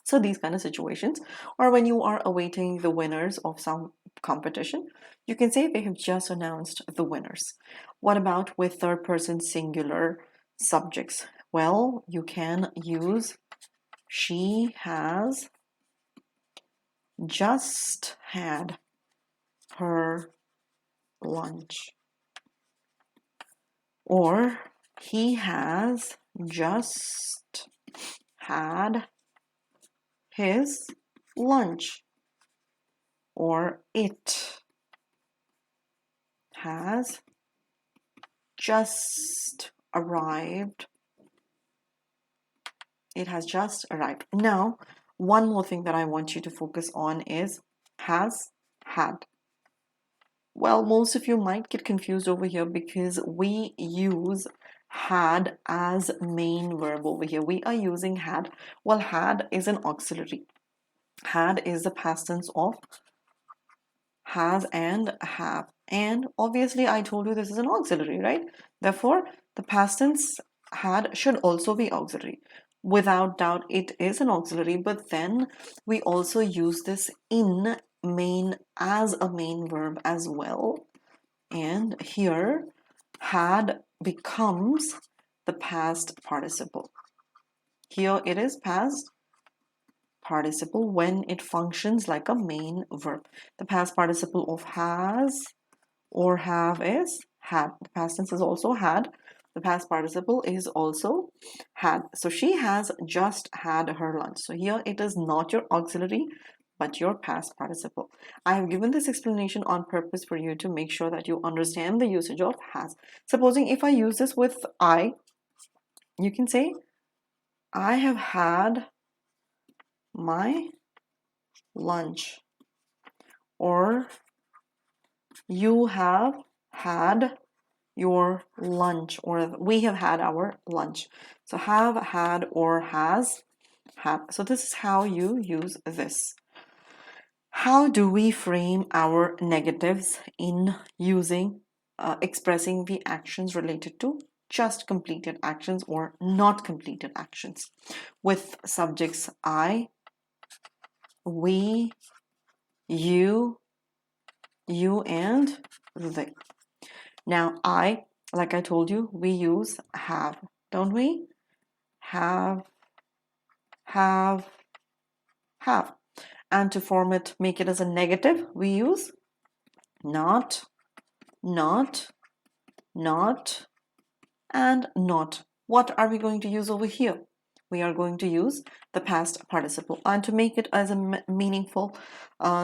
So these kind of situations, or when you are awaiting the winners of some competition, you can say they have just announced the winners. What about with third person singular subjects? Well, you can use she has just had her lunch. Or he has just had his lunch. Or it has just arrived. It has just arrived. Now, one more thing that I want you to focus on is has, had. Well, most of you might get confused over here because we use had as main verb over here. We are using had. Well, had is an auxiliary. Had is the past tense of has and have. And obviously, I told you this is an auxiliary, right? Therefore, the past tense had should also be auxiliary. Without doubt, it is an auxiliary, but then we also use this in main as a main verb as well. And here, had becomes the past participle. Here it is past participle when it functions like a main verb. The past participle of has or have is had. The past tense is also had. The past participle is also had. So she has just had her lunch. So here it is not your auxiliary, but your past participle. I have given this explanation on purpose for you to make sure that you understand the usage of has. Supposing if I use this with I, you can say, I have had my lunch, or you have had your lunch, or we have had our lunch. So have, had, or has had. So this is how you use this. How do we frame our negatives in using expressing the actions related to just completed actions or not completed actions? With subjects I, we, you, and they. Now I, like I told you, we use have, don't we? Have. And to form it, make it as a negative, we use not, and not. What are we going to use over here? We are going to use the past participle. And to make it as a meaningful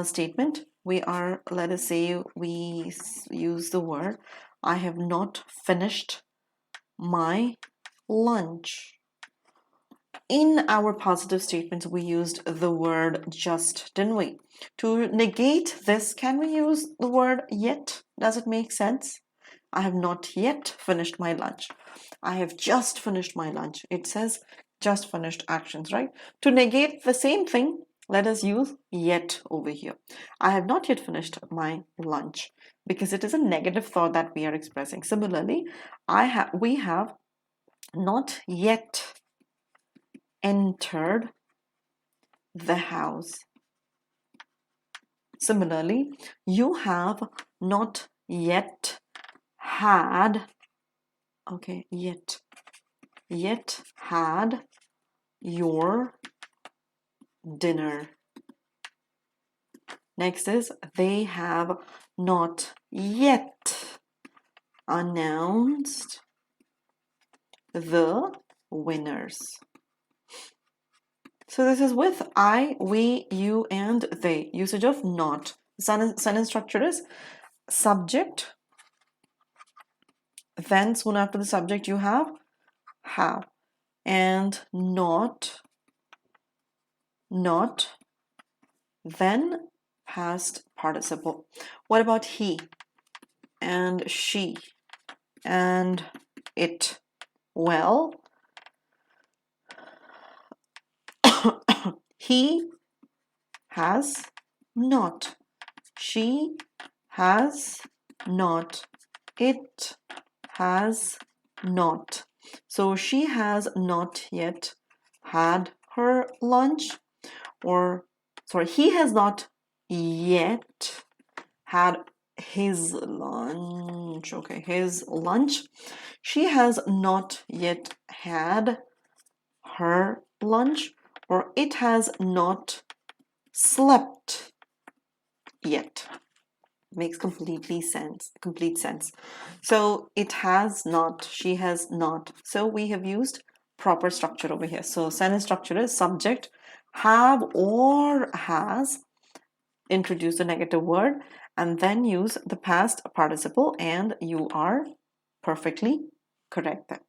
statement, we are, let us say, we use the word, I have not finished my lunch. In our positive statements, we used the word just, didn't we? To negate this, can we use the word yet? Does it make sense? I have not yet finished my lunch. I have just finished my lunch. It says just finished actions, right? To negate the same thing, let us use yet over here. I have not yet finished my lunch because it is a negative thought that we are expressing. Similarly, we have not yet entered the house. Similarly, you have not yet had, okay, yet had your dinner. Next is, they have not yet announced the winners. So this is with I, we, you, and they. Usage of not. Sentence structure is subject. Then soon after the subject you have, and not, then past participle. What about he and she and it? Well, he has not. She has not. It has not. So she has not yet had her lunch, or sorry, he has not yet had his lunch. Okay, his lunch. She has not yet had her lunch, or it has not slept yet. Makes complete sense. So it has not, she has not. So we have used proper structure over here. So sentence structure is subject, have or has, introduce a negative word, and then use the past participle, and you are perfectly correct there.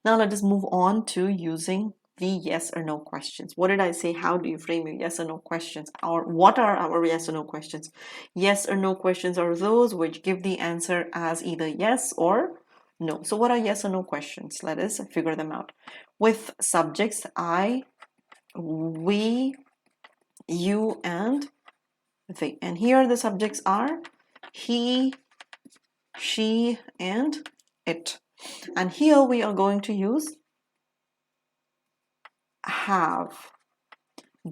Now let us move on to using the yes or no questions. What did I say? How do you frame your yes or no questions? Or what are our yes or no questions? Yes or no questions are those which give the answer as either yes or No. So what are yes or no questions? Let us figure them out. With subjects I, we, you, and they. And here the subjects are he, she, and it. And here we are going to use have.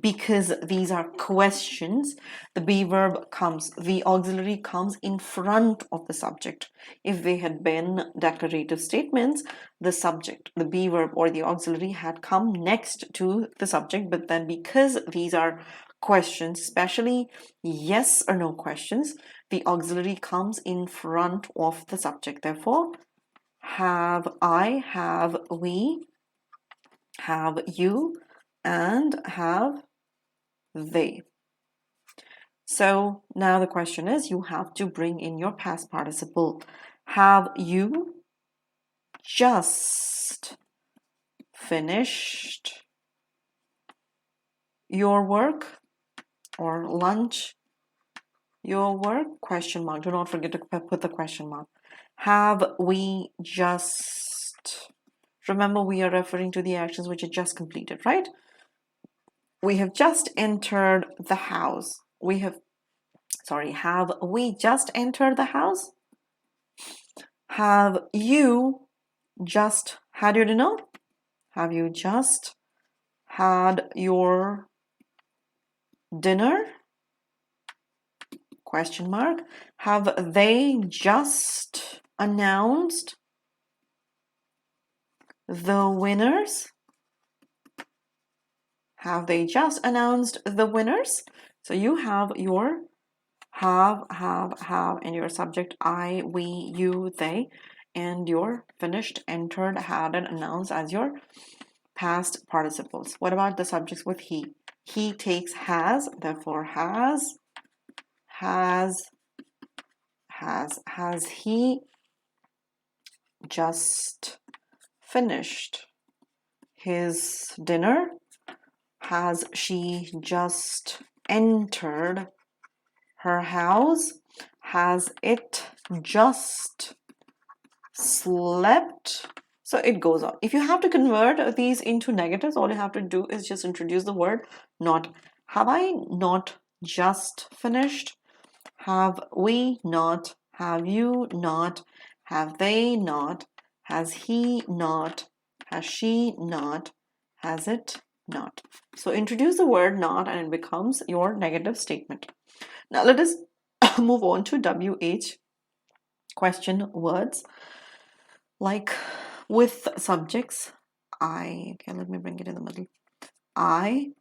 Because these are questions, the be verb comes, the auxiliary comes in front of the subject. If they had been declarative statements, the subject, the be verb or the auxiliary had come next to the subject, but then because these are questions, especially yes or no questions, the auxiliary comes in front of the subject. Therefore, have I, have we, have you, and have they. So now the question is, you have to bring in your past participle. Have you just finished your work or lunch? Your work? Question mark. Do not forget to put the question mark. Have we just... Remember, we are referring to the actions which are just completed, right? We have just entered the house. Have we just entered the house? Have you just had your dinner? Have you just had your dinner? Question mark. Have they just announced the winners? Have they just announced the winners? So you have your have, and your subject I, we, you, they, and your finished, entered, had, and announced as your past participles. What about the subjects with he? He takes has, therefore has he just finished his dinner? Has she just entered her house? Has it just slept? So it goes on. If you have to convert these into negatives, all you have to do is just introduce the word not. Have I not just finished? Have we not? Have you not? Have they not? Has he not? Has she not? Has it not? So introduce the word not and it becomes your negative statement. Now let us move on to WH question words. Like with subjects, I, okay, let me bring it in the middle. I,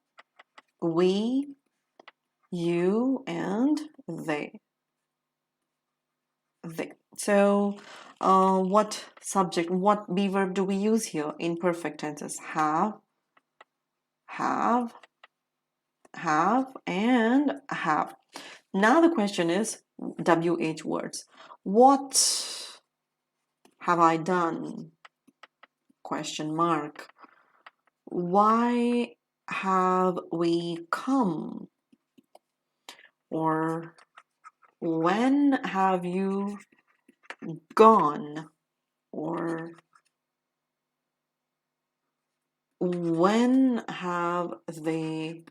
we, you, and they. So what subject, what be verb do we use here in perfect tenses? Have, and have. Now the question is WH words. What have I done? Question mark. Why have we come? Or when have you gone? Or when have they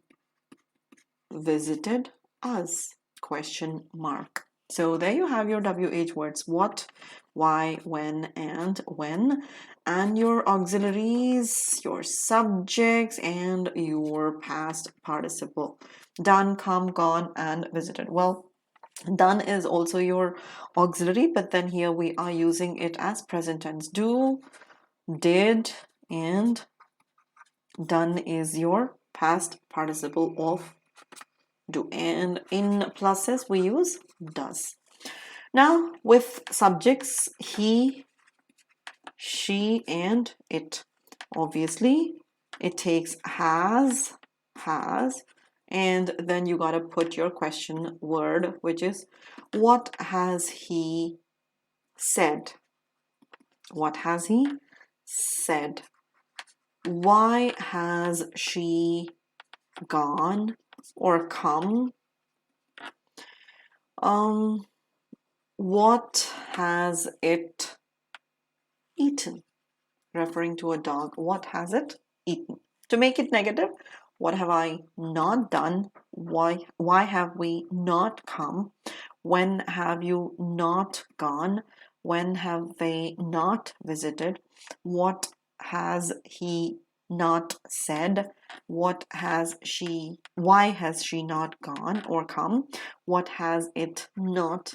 visited us? Question mark. So there you have your WH words. What, why, when, and when. And your auxiliaries, your subjects, and your past participle. Done, come, gone, and visited. Well, done is also your auxiliary, but then here we are using it as present tense. Do, did, and done is your past participle of do. And in pluses we use does. Now with subjects he, she, and it. Obviously it takes has, and then you gotta put your question word, which is what has he said? What has he said? Why has she gone or come? What has it eaten, referring to a dog. What has it eaten? To make it negative, what have I not done? Why have we not come? When have you not gone? When have they not visited? What has he not said? Why has she not gone or come? What has it not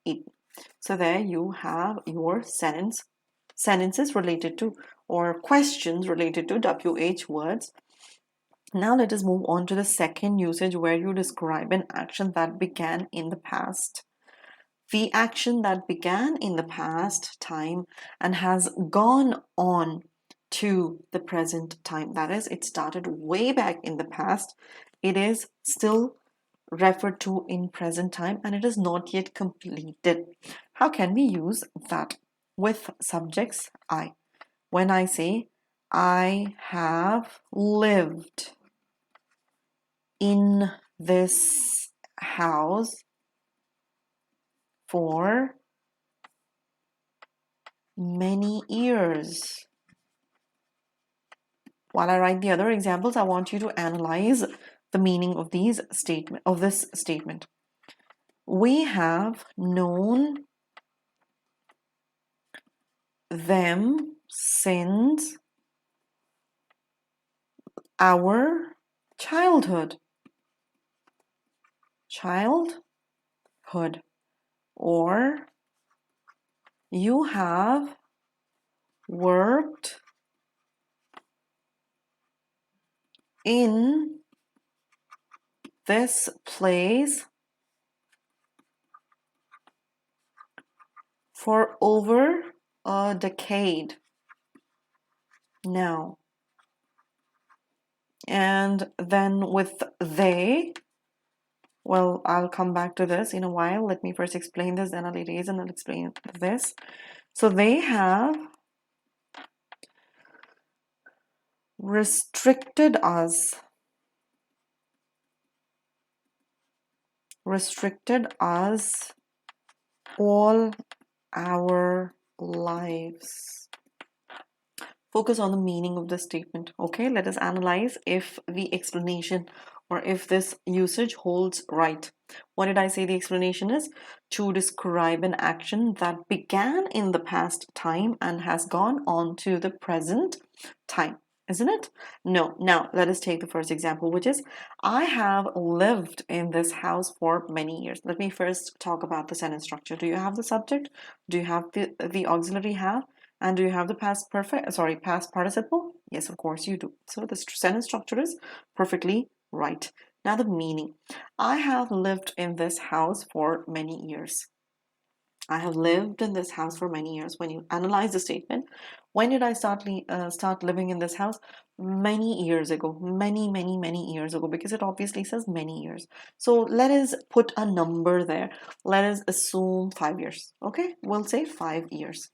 eaten? So there you have your sentences related to, or questions related to WH words. Now let us move on to the second usage, where you describe an action that began in the past. The action that began in the past time and has gone on to the present time. That is, it started way back in the past. It is still referred to in present time and it is not yet completed. How can we use that? With subjects I. When I say, I have lived in this house for many years. While I write the other examples, I want you to analyze the meaning of this statement. We have known them since our childhood. Or you have worked in this place for over a decade now. And then with they, well, I'll come back to this in a while. Let me first explain this, then I'll erase and I'll explain this. So they have restricted us all our lives. Focus on the meaning of the statement. Okay, let us analyze if the explanation or if this usage holds right. What did I say the explanation is? To describe an action that began in the past time and has gone on to the present time. Isn't it? No. Now, let us take the first example, which is, I have lived in this house for many years. Let me first talk about the sentence structure. Do you have the subject? Do you have the auxiliary have? And do you have the past participle? Yes, of course you do. So the sentence structure is perfectly right. Now the meaning. I have lived in this house for many years. I have lived in this house for many years. When you analyze the statement, when did I start living in this house? Many years ago. Many years ago, because it obviously says many years. So let us put a number there. Let us assume 5 years. Okay, we'll say 5 years.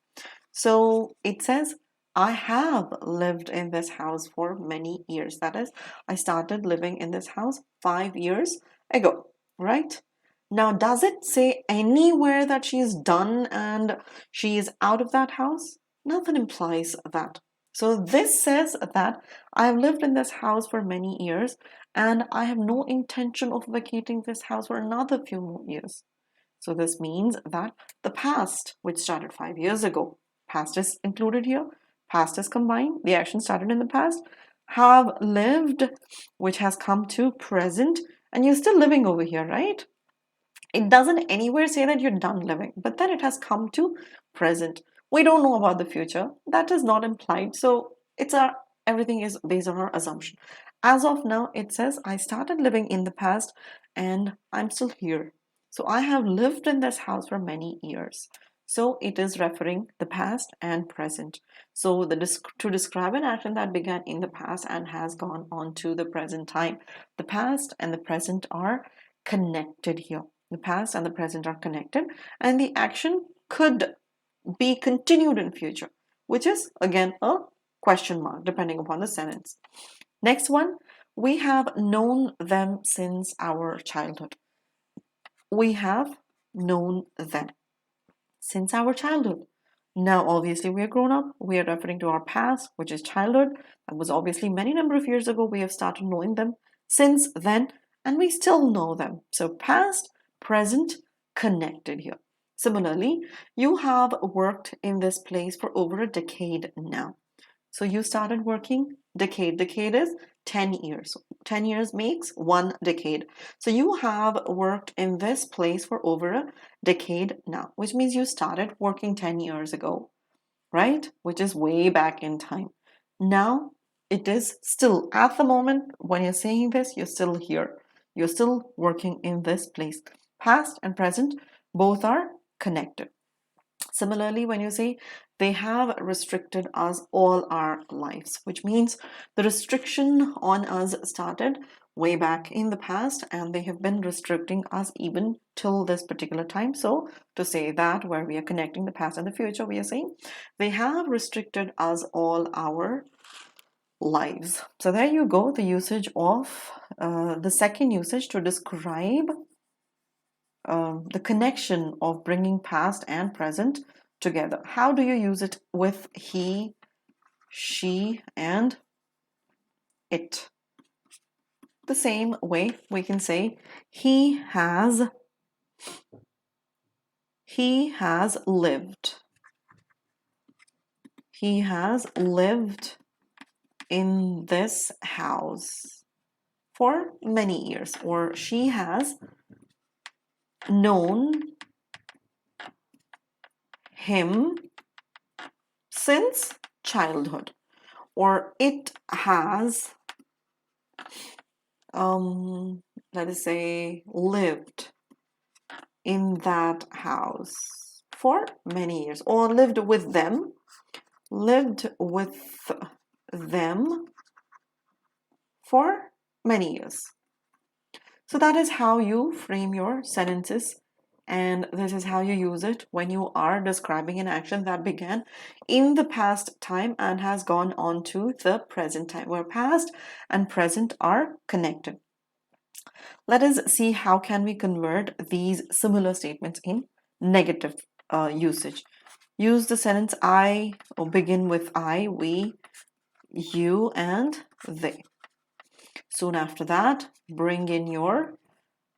So it says, I have lived in this house for many years. That is, I started living in this house 5 years ago, right? Now, does it say anywhere that she's done and she is out of that house? Nothing implies that. So this says that I have lived in this house for many years and I have no intention of vacating this house for another few more years. So this means that the past, which started 5 years ago, past is included here, past is combined, the action started in the past, have lived, which has come to present, and you're still living over here, right? It doesn't anywhere say that you're done living, but then it has come to present. We don't know about the future. That is not implied. So everything is based on our assumption. As of now, it says I started living in the past and I'm still here. So I have lived in this house for many years. So it is referring the past and present. So to describe an action that began in the past and has gone on to the present time, the past and the present are connected here. The past and the present are connected, and the action could be continued in future, which is again a question mark depending upon the sentence. Next one, we have known them since our childhood. We have known them since our childhood. Now, obviously, we are grown up. We are referring to our past, which is childhood. That was obviously many number of years ago. We have started knowing them since then, and we still know them. So past, present, connected here. Similarly, you have worked in this place for over a decade now. So you started working decade. Decade is 10 years. 10 years makes 1 decade. So you have worked in this place for over a decade now, which means you started working 10 years ago, right? Which is way back in time. Now it is still at the moment when you're saying this, you're still here. You're still working in this place. Past and present both are connected. Similarly, when you say they have restricted us all our lives, which means the restriction on us started way back in the past and they have been restricting us even till this particular time. So to say that, where we are connecting the past and the future, we are saying they have restricted us all our lives. So there you go, the usage of the second usage to describe the connection of bringing past and present together. How do you use it with he, she, and it? The same way we can say he has lived. He has lived in this house for many years, or she has known him since childhood, or it has let us say lived in that house for many years, or lived with them for many years. So that is how you frame your sentences, and this is how you use it when you are describing an action that began in the past time and has gone on to the present time, where past and present are connected. Let us see how can we convert these similar statements in negative usage. Use the sentence I, or begin with I, we, you, and they. Soon after that, bring in your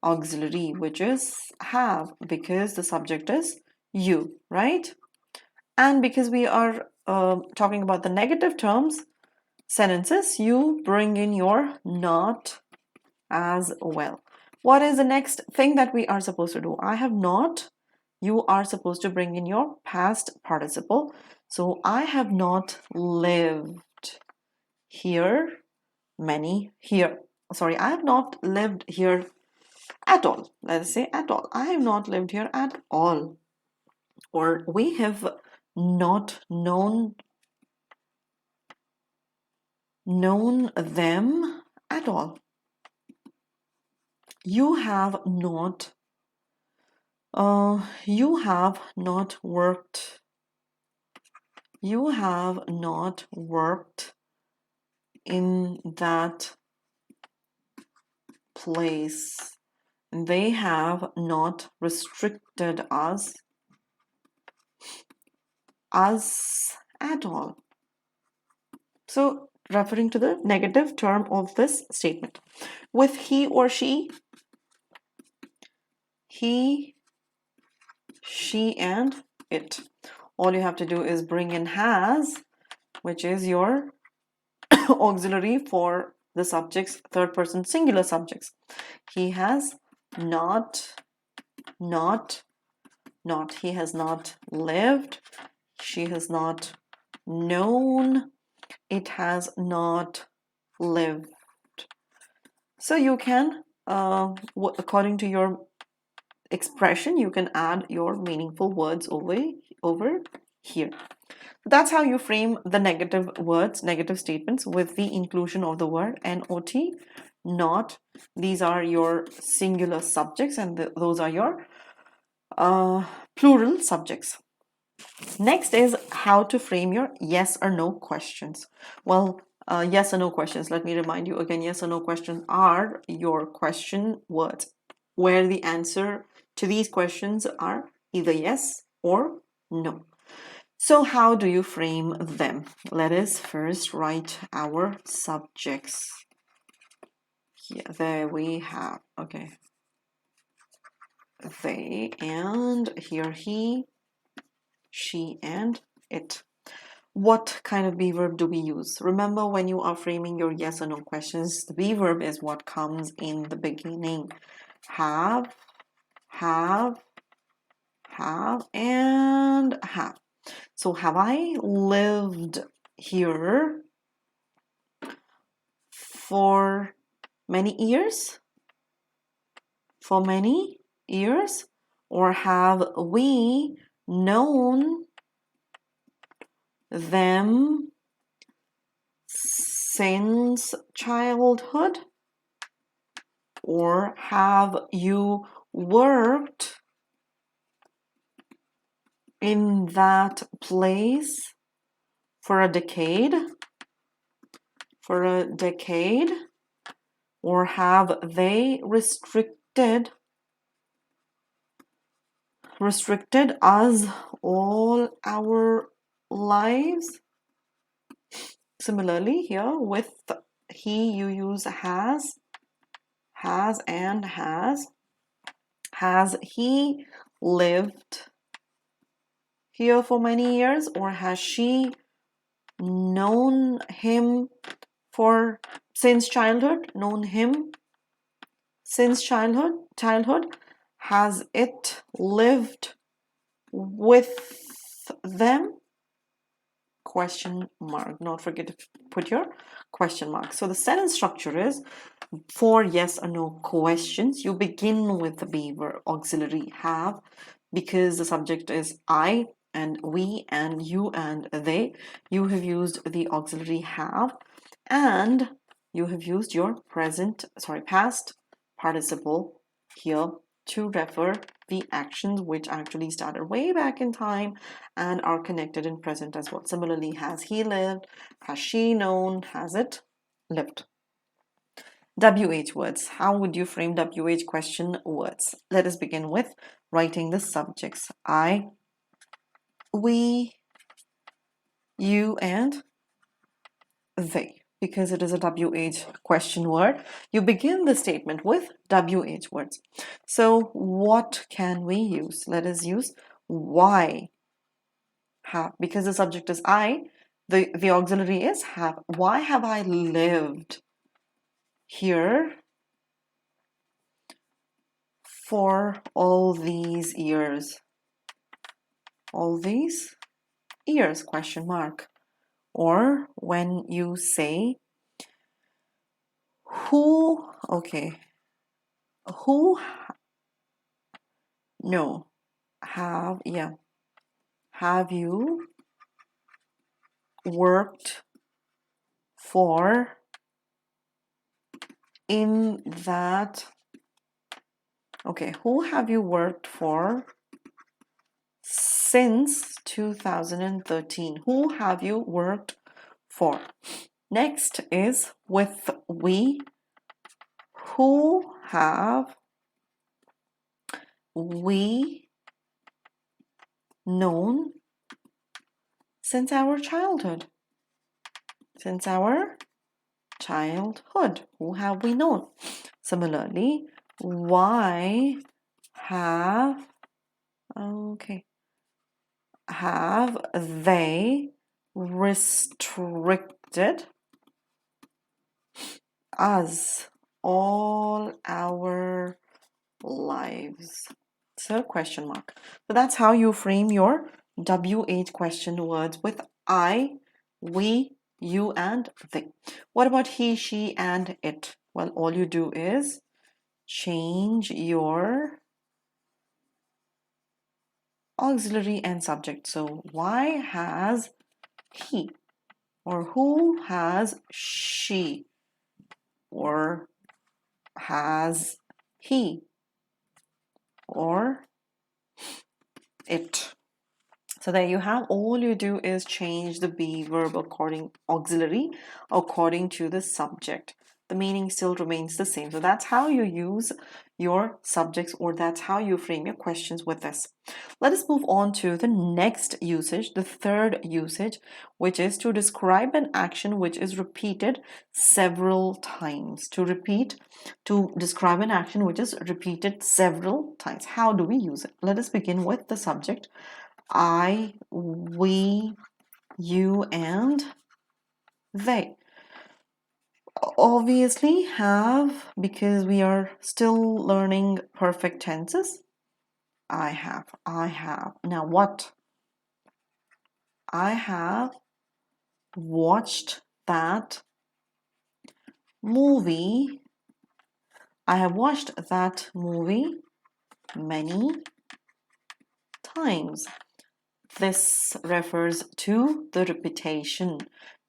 auxiliary, which is have, because the subject is you, right? And because we are talking about the negative terms sentences, you bring in your not as well. What is the next thing that we are supposed to do? I have not. You are supposed to bring in your past participle. So I have not lived here I have not lived here at all. Let us say at all. I have not lived here at all. Or we have not known them at all. You have not worked in that place. They have not restricted us at all. So referring to the negative term of this statement. With he or she, she, and it. All you have to do is bring in has, which is your auxiliary for the subjects, third person singular subjects. He has not. He has not lived. She has not known. It has not lived. So you can, according to your expression, you can add your meaningful words over here. That's how you frame the negative words, negative statements, with the inclusion of the word not, not. These are your singular subjects, and those are your plural subjects. Next is how to frame your yes or no questions. Well, yes or no questions, let me remind you again, yes or no questions are your question words, where the answer to these questions are either yes or no. So how do you frame them? Let us first write our subjects. Here, there we have, okay, they, and here he, she, and it. What kind of be verb do we use? Remember, when you are framing your yes or no questions, the be verb is what comes in the beginning. Have, and have. So have I lived here for many years? For many years? Or have we known them since childhood? Or have you worked in that place for a decade? For a decade? Or have they restricted us all our lives? Similarly, here with he, you use has and has. Has he lived here for many years, or has she known him since childhood? Known him since childhood. Has it lived with them? Question mark. Don't forget to put your question mark. So the sentence structure is, for yes or no questions, you begin with the be verb auxiliary have, because the subject is I and we and you and they. You have used the auxiliary have, and you have used your past participle here to refer the actions which actually started way back in time and are connected in present as well. Similarly, has he lived? Has she known? Has it lived? WH words. How would you frame WH question words? Let us begin with writing the subjects. I, we, you, and they. Because it is a WH question word, you begin the statement with WH words. So what can we use? Let us use why. Have, because the subject is I, the auxiliary is have. Why have I lived here for all these years? All these years, question mark. Or when you say who, okay, who, no, have, yeah, have you worked for in that, okay, who have you worked for since 2013? Who have you worked for? Next is with we. Who have we known since our childhood? Since our childhood. Who have we known? Similarly, why have, okay, have they restricted us all our lives? So question mark. So that's how you frame your WH question words with I, we, you, and they. What about he, she, and it? Well, all you do is change your auxiliary and subject. So why has he? Or who has she? Or has he? Or it? So there you have. All you do is change the be verb auxiliary according to the subject. the meaning still remains the same. So that's how you use your subjects, or that's how you frame your questions with this. Let us move on to the next usage, the third usage, which is to describe an action which is repeated several times. To describe an action which is repeated several times. How do we use it? Let us begin with the subject. I, we, you, and they. Obviously have, because we are still learning perfect tenses. I have. Now what? I have watched that movie. I have watched that movie many times. This refers to the repetition.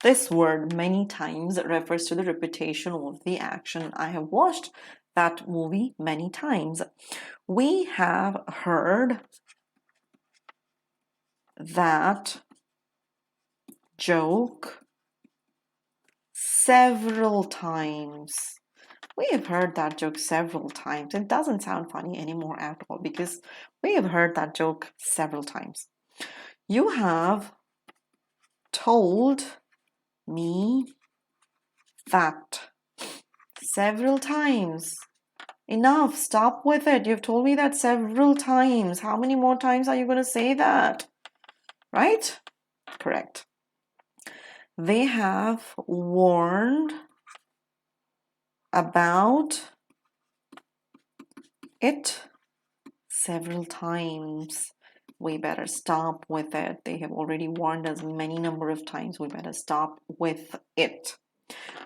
This word many times refers to the repetition of the action. I have watched that movie many times. We have heard that joke several times. We have heard that joke several times. It doesn't sound funny anymore at all because we have heard that joke several times. You have told me that several times. Enough, stop with it. You've told me that several times. How many more times are you going to say that? Right? Correct. They have warned about it several times. We better stop with it. They have already warned us many number of times. We better stop with it.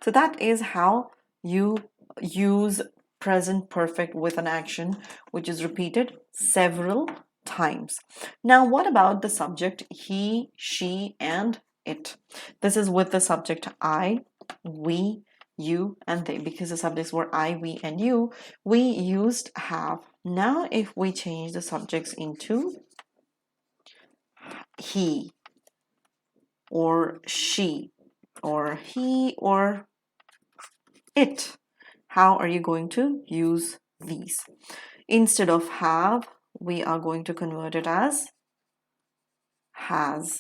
So that is how you use present perfect with an action which is repeated several times. Now, what about the subject he, she, and it? This is with the subject I, we, you, and they. Because the subjects were I, we, and you, we used have. Now, if we change the subjects into he, or she, or he, or it, how are you going to use these? Instead of have, we are going to convert it as has.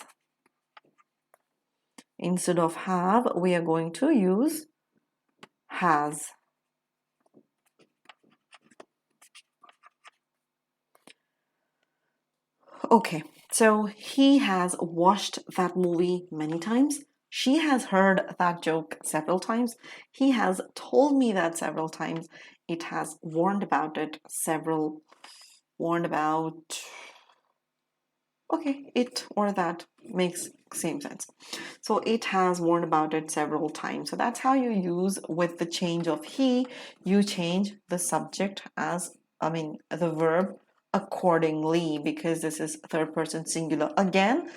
Instead of have, we are going to use has. Okay, so he has watched that movie many times. She has heard that joke several times. He has told me that several times. It has warned about it several. Warned about. Okay, it or that makes same sense. So it has warned about it several times. So that's how you use with the change of he. You change the subject the verb accordingly, because this is third person singular. Again,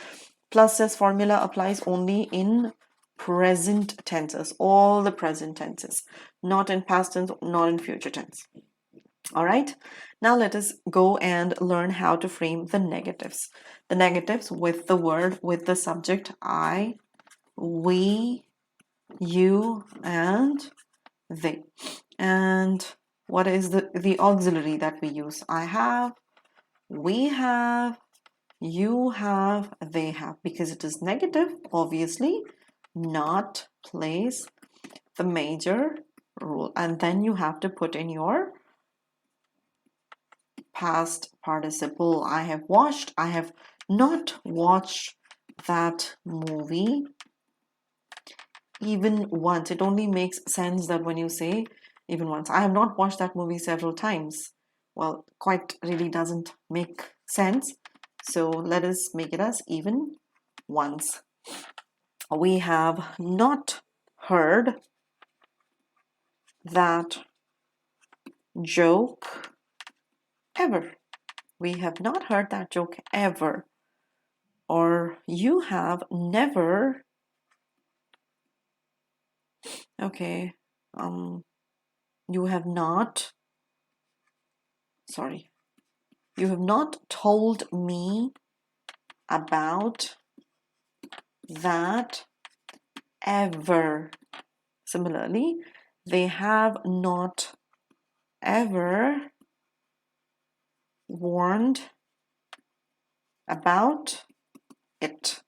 plus S formula applies only in present tenses, all the present tenses, not in past tense, not in future tense. All right, now let us go and learn how to frame the negatives. The negatives with the word, with the subject I, we, you, and they. And what is the auxiliary that we use? I have, we have, you have, they have. Because it is negative, obviously, not plays the major role. And then you have to put in your past participle. I have watched, I have not watched that movie even once. It only makes sense that when you say even once. I have not watched that movie several times. Well, quite really doesn't make sense. So let us make it as even once. We have not heard that joke ever. We have not heard that joke ever. Or you have never. Okay. You have not. Sorry. You have not told me about that ever. Similarly, they have not ever warned about it.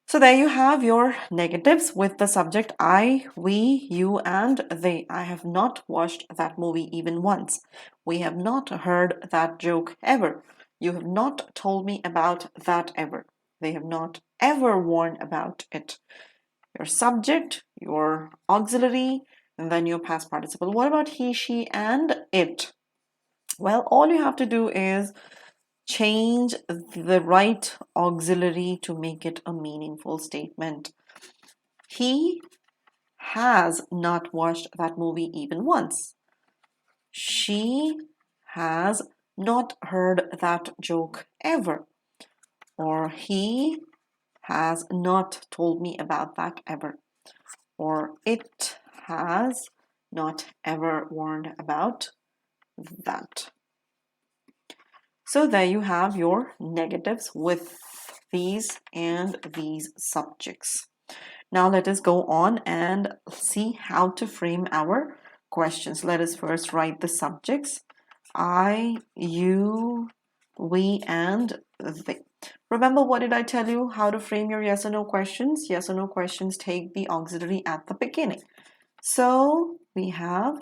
So there you have your negatives with the subject I, we, you, and they. I have not watched that movie even once. We have not heard that joke ever. You have not told me about that ever. They have not ever warned about it. Your subject, your auxiliary, and then your past participle. What about he, she, and it? Well, all you have to do is change the right auxiliary to make it a meaningful statement. He has not watched that movie even once. She has not heard that joke ever. Or he has not told me about that ever. Or it has not ever warned about that. So there you have your negatives with these and these subjects. Now let us go on and see how to frame our questions. Let us first write the subjects. I, you, we, and they. Remember, what did I tell you? How to frame your yes or no questions? Yes or no questions take the auxiliary at the beginning. So we have,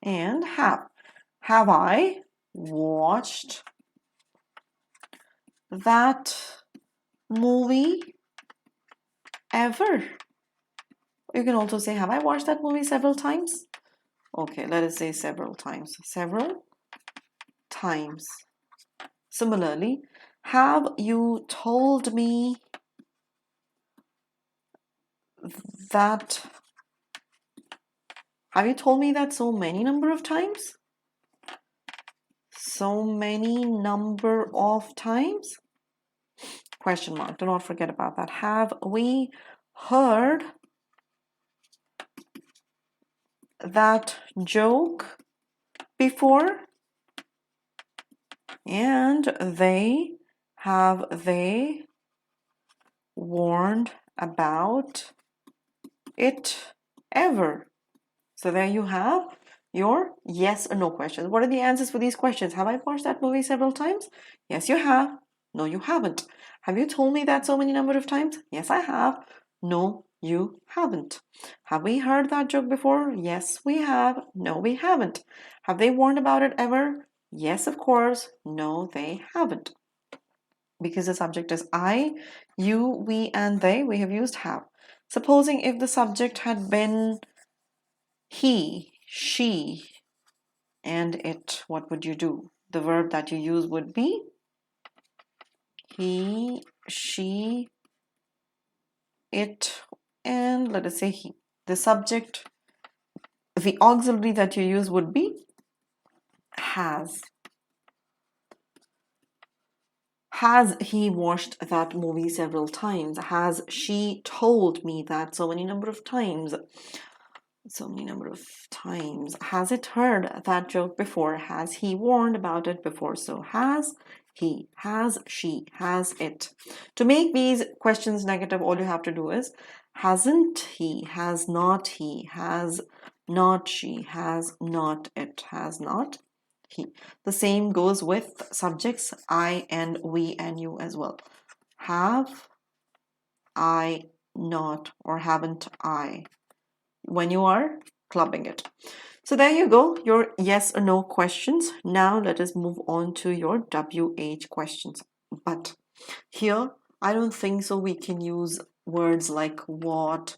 and have. Have I watched that movie ever? You can also say, have I watched that movie several times? Okay, let us say several times. Several times. Similarly, have you told me that? Have you told me that so many number of times? So many number of times? Question mark. Do not forget about that. Have we heard that joke before? And have they warned about it ever? So there you have your yes or no questions. What are the answers for these questions? Have I watched that movie several times? Yes, you have. No, you haven't. Have you told me that so many number of times? Yes, I have. No, you haven't. Have we heard that joke before? Yes, we have. No, we haven't. Have they warned about it ever? Yes, of course. No, they haven't. Because the subject is I, you, we, and they, we have used have. Supposing if the subject had been he, she, and it, what would you do? The verb that you use would be he, she, it, and let us say he. The subject, the auxiliary that you use would be has. Has he watched that movie several times? Has she told me that so many number of times? So many number of times. Has it heard that joke before? Has he warned about it before? So has he, has she, has it. To make these questions negative, all you have to do is hasn't he, has not she, has not it, has not he. The same goes with subjects I and we and you as well. Have I not, or haven't I, when you are clubbing it. So there you go, your yes or no questions. Now let us move on to your WH questions. But here, I don't think so we can use words like what,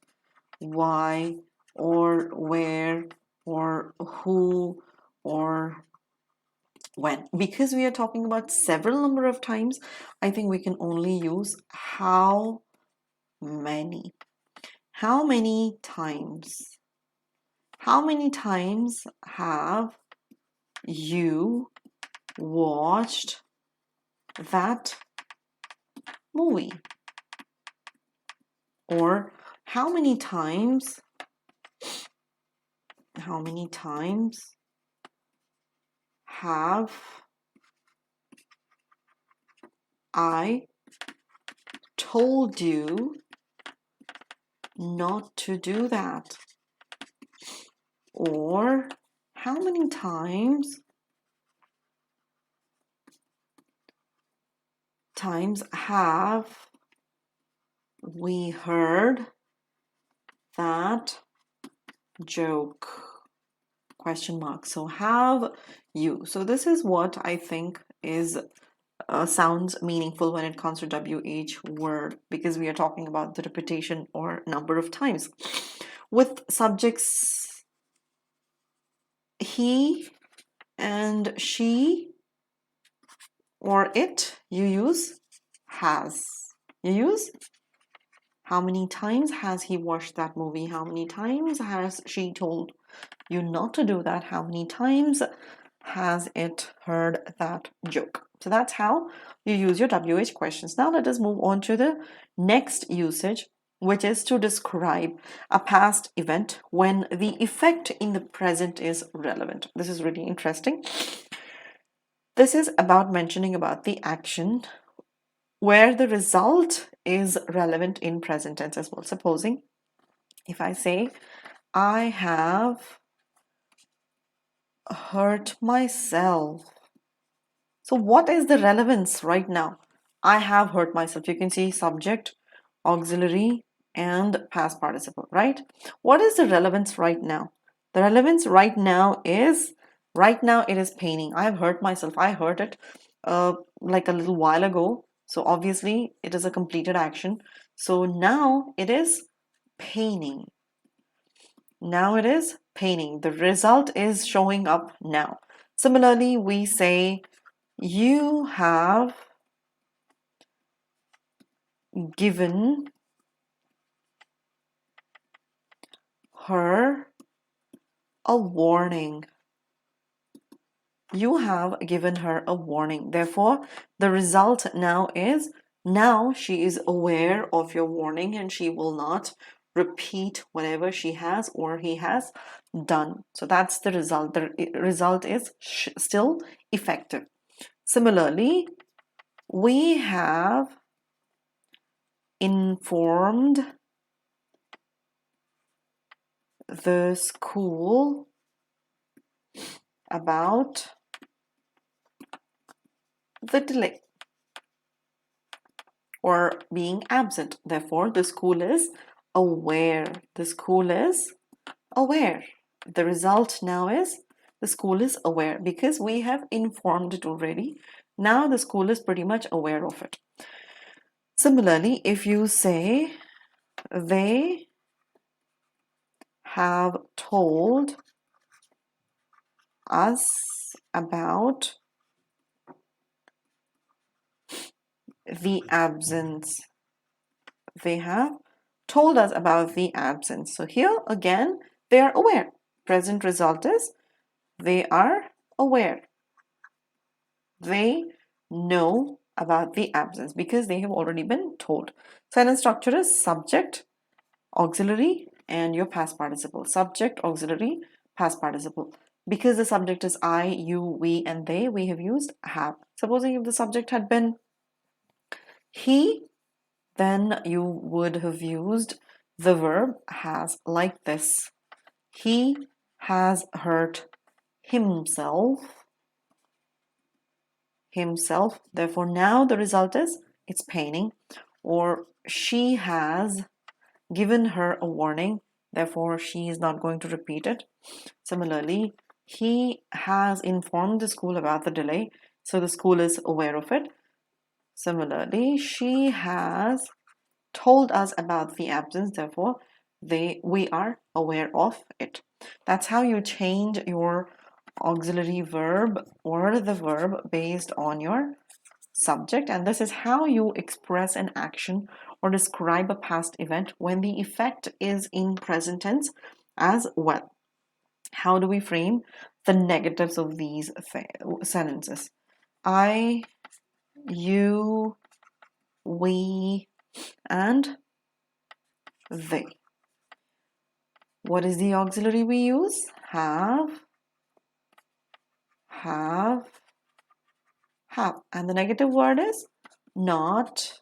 why, or where, or who, or when. Because we are talking about several number of times, I think we can only use how many. How many times? How many times have you watched that movie? Or how many times have I told you not to do that? Or how many times have we heard that joke? Question mark. So have you. So this is what I think is sounds meaningful when it comes to WH word, because we are talking about the repetition or number of times. With subjects he and she or it, you use has. You use how many times has he watched that movie? How many times has she told you not to do that? How many times has it heard that joke? So that's how you use your WH questions. Now let us move on to the next usage, which is to describe a past event when the effect in the present is relevant. This is really interesting. This is about mentioning about the action where the result is relevant in present tense as well. Supposing if I say, I have hurt myself. So what is the relevance right now? I have hurt myself. You can see subject, auxiliary, and past participle, right? What is the relevance right now? The relevance right now it is paining. I have hurt myself. I hurt it like a little while ago. So obviously it is a completed action. So now it is paining. Now it is paining. The result is showing up now. Similarly, we say, you have given her a warning. You have given her a warning. Therefore, the result now is, now she is aware of your warning and she will not repeat whatever she has or he has done. So that's the result. The result is still effective. Similarly, we have informed the school about the delay or being absent. Therefore, the school is aware. The school is aware. The result now is the school is aware because we have informed it already. Now the school is pretty much aware of it. Similarly, if you say, they have told us about the absence. They have told us about the absence. So here again, they are aware. Present result is they are aware. They know about the absence because they have already been told. Sentence structure is subject, auxiliary, and your past participle. Subject, auxiliary, past participle. Because the subject is I, you, we, and they, we have used have. Supposing if the subject had been he, then you would have used the verb has like this. He has hurt himself. Therefore, now the result is it's paining. Or she has given her a warning. Therefore, she is not going to repeat it. Similarly, he has informed the school about the delay. So the school is aware of it. Similarly, she has told us about the absence. Therefore, we are aware of it. That's how you change your auxiliary verb or the verb based on your subject. And this is how you express an action or describe a past event when the effect is in present tense as well. How do we frame the negatives of these sentences? I, you, we, and they. What is the auxiliary we use? Have. And the negative word is not,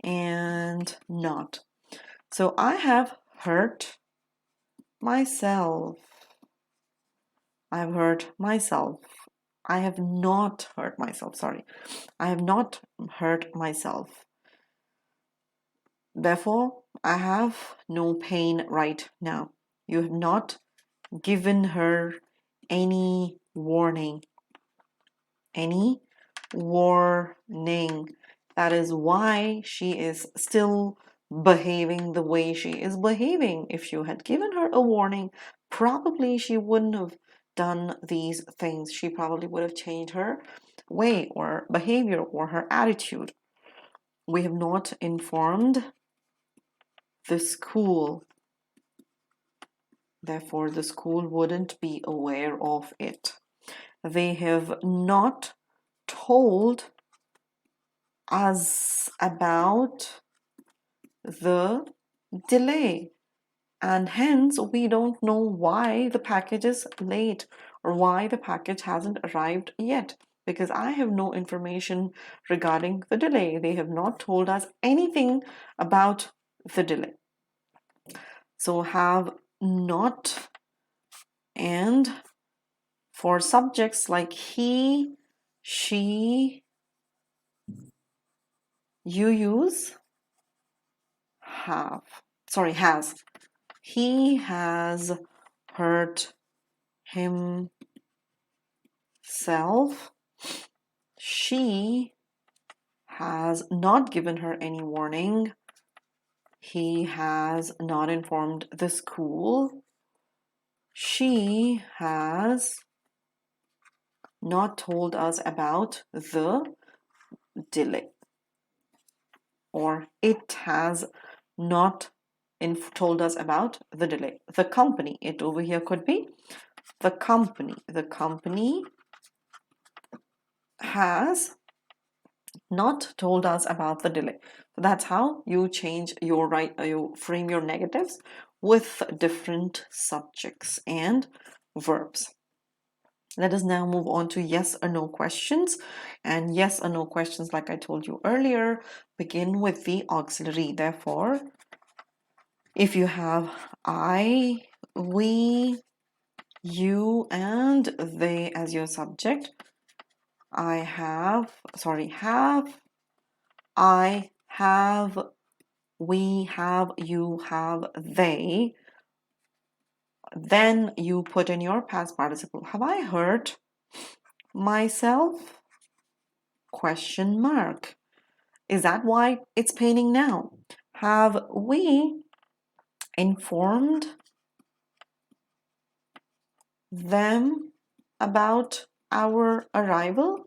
and not. So I have hurt myself. I've hurt myself. I have not hurt myself. Sorry. I have not hurt myself. Therefore, I have no pain right now. You have not given her any warning. Any warning. That is why she is still behaving the way she is behaving. If you had given her a warning, probably she wouldn't have done these things. She probably would have changed her way or behavior or her attitude. We have not informed the school. Therefore, the school wouldn't be aware of it. They have not told us about the delay, and hence we don't know why the package is late or why the package hasn't arrived yet, because I have no information regarding the delay. They have not told us anything about the delay. So have not, and for subjects like he, she, you use have. Sorry, has. He has hurt himself. She has not given her any warning. He has not informed the school. She has not told us about the delay. Or it has not told us about the delay. The company, it over here could be the company. The company has not told us about the delay. So that's how you change your you frame your negatives with different subjects and verbs. Let us now move on to yes or no questions. And yes or no questions, like I told you earlier, begin with the auxiliary. Therefore, if you have I, we, you, and they as your subject, I have, I have, we have, you have, they, then you put in your past participle. Have I hurt myself? Question mark. Is that why it's paining now? Have we informed them about our arrival?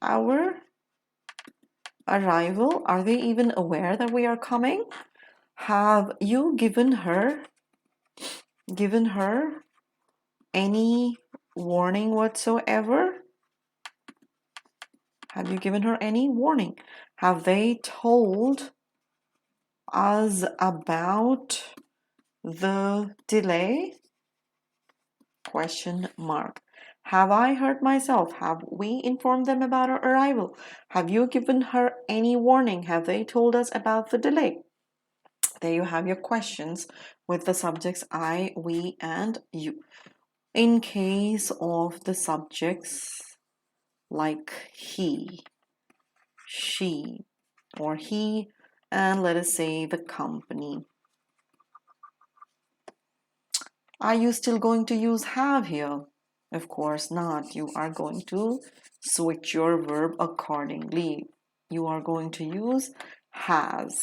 Our arrival? Are they even aware that we are coming? Have you given her any warning whatsoever? Have you given her any warning? Have they told us about the delay? Question mark. Have I hurt myself? Have we informed them about our arrival? Have you given her any warning? Have they told us about the delay? There you have your questions with the subjects I, we, and you. In case of the subjects like he, she, or he, and let us say the company. Are you still going to use have here? Of course not. You are going to switch your verb accordingly. You are going to use has.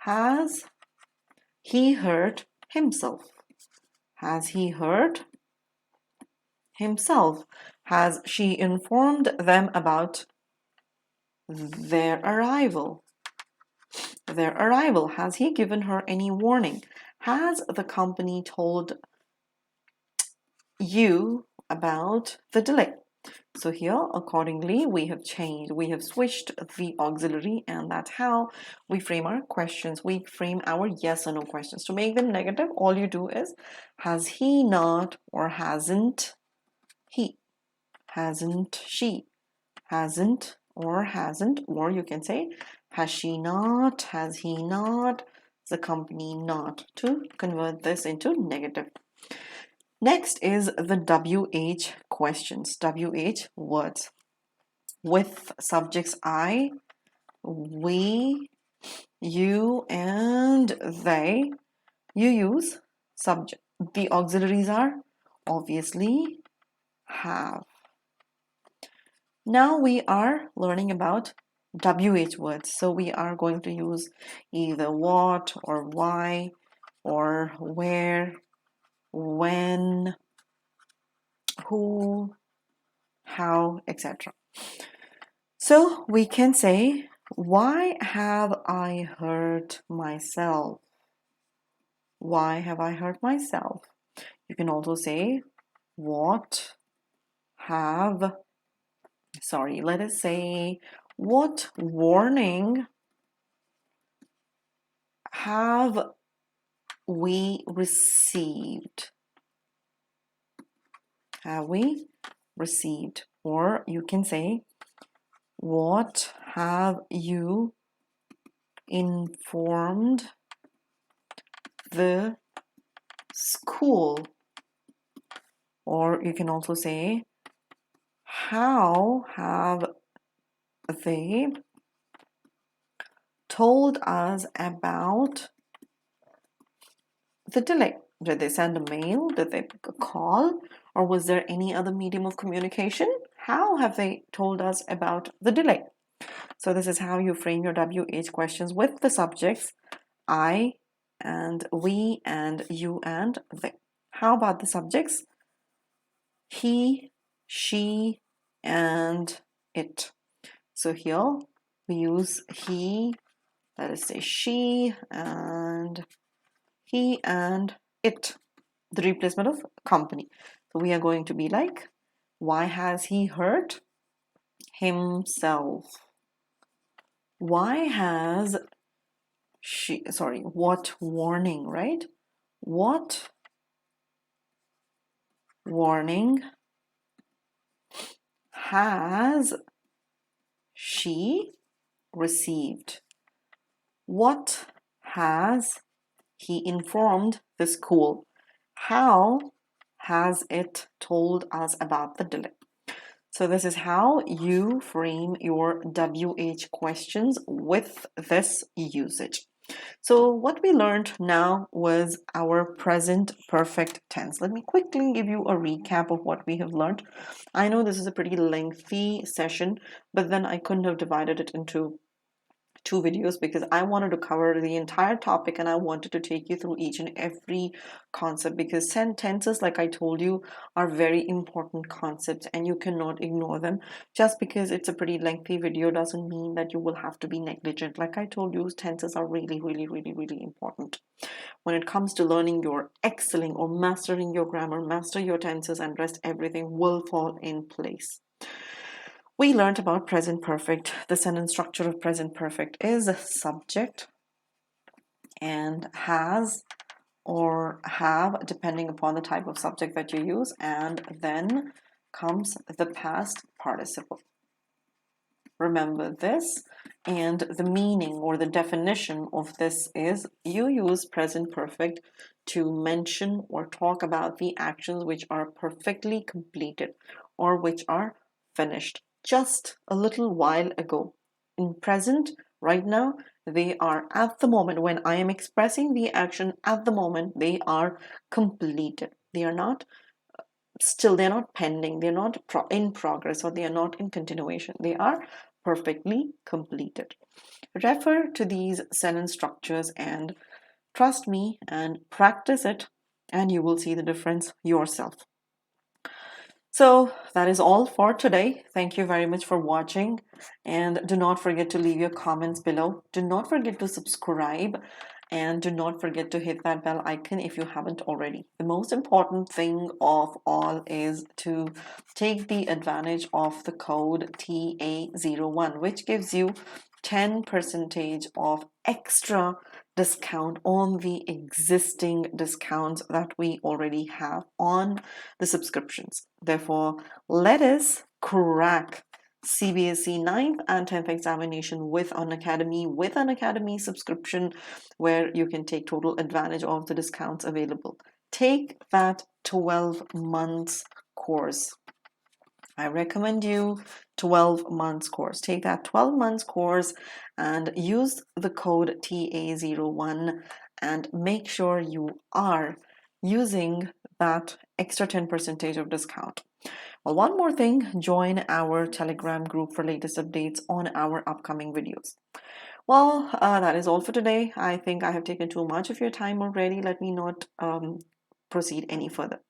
Has he hurt himself? Has he hurt himself? Has she informed them about their arrival? Their arrival. Has he given her any warning? Has the company told you about the delay? So here, accordingly, we have switched the auxiliary, and that's how we frame our questions. We frame our yes or no questions. To make them negative, all you do is, has he not, or hasn't he, hasn't she, hasn't or hasn't, or you can say has she not, has he not, the company not, to convert this into negative. Next is the WH questions, WH words. With subjects I, we, you, and they, you use subject. The auxiliaries are obviously, have. Now we are learning about WH words. So we are going to use either what or why or where, when, who, how, etc. So we can say, why have I hurt myself? Why have I hurt myself? You can also say, what have, let us say, what warning have we received? Have we received? Or you can say, what have you informed the school? Or you can also say, how have they told us about the delay? Did they send a mail? Did they pick a call? Or was there any other medium of communication? How have they told us about the delay? So this is how you frame your WH questions with the subjects I and we and you and they. How about the subjects? He, she, and it. So here we use he, let us say she, and he and it, the replacement of company. So we are going to be like, why has he hurt himself? Why has she, what warning, right? What warning has she received? What has he informed the school? How has it told us about the delay? So this is how you frame your WH questions with this usage. So what we learned now was our present perfect tense. Let me quickly give you a recap of what we have learned. I know this is a pretty lengthy session, but then I couldn't have divided it into 2 videos because I wanted to cover the entire topic and I wanted to take you through each and every concept, because tenses, like I told you, are very important concepts and you cannot ignore them. Just because it's a pretty lengthy video doesn't mean that you will have to be negligent. Like I told you, tenses are really, really, really, really important. When it comes to learning, your excelling or mastering your grammar, master your tenses, and rest everything will fall in place. We learned about present perfect. The sentence structure of present perfect is subject and has or have, depending upon the type of subject that you use, and then comes the past participle. Remember this, and the meaning or the definition of this is you use present perfect to mention or talk about the actions which are perfectly completed or which are finished just a little while ago. In present, right now, they are at the moment. When I am expressing the action at the moment, they are completed. They are not still, they're not pending, they're not in progress, or they are not in continuation. They are perfectly completed. Refer to these sentence structures and trust me and practice it, and you will see the difference yourself. So that is all for today. Thank you very much for watching, and do not forget to leave your comments below. Do not forget to subscribe, and do not forget to hit that bell icon if you haven't already. The most important thing of all is to take the advantage of the code TA01, which gives you 10% of extra discount on the existing discounts that we already have on the subscriptions. Therefore, let us crack CBSE 9th and 10th examination with Unacademy subscription, where you can take total advantage of the discounts available. Take that 12 months course. I recommend you 12 months course. Take that 12 months course and use the code TA01 and make sure you are using that extra 10% of discount. Well, one more thing, join our Telegram group for latest updates on our upcoming videos. Well, that is all for today. I think I have taken too much of your time already. Let me not proceed any further.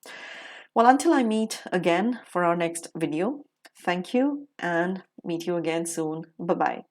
Well, until I meet again for our next video, thank you and meet you again soon. Bye-bye.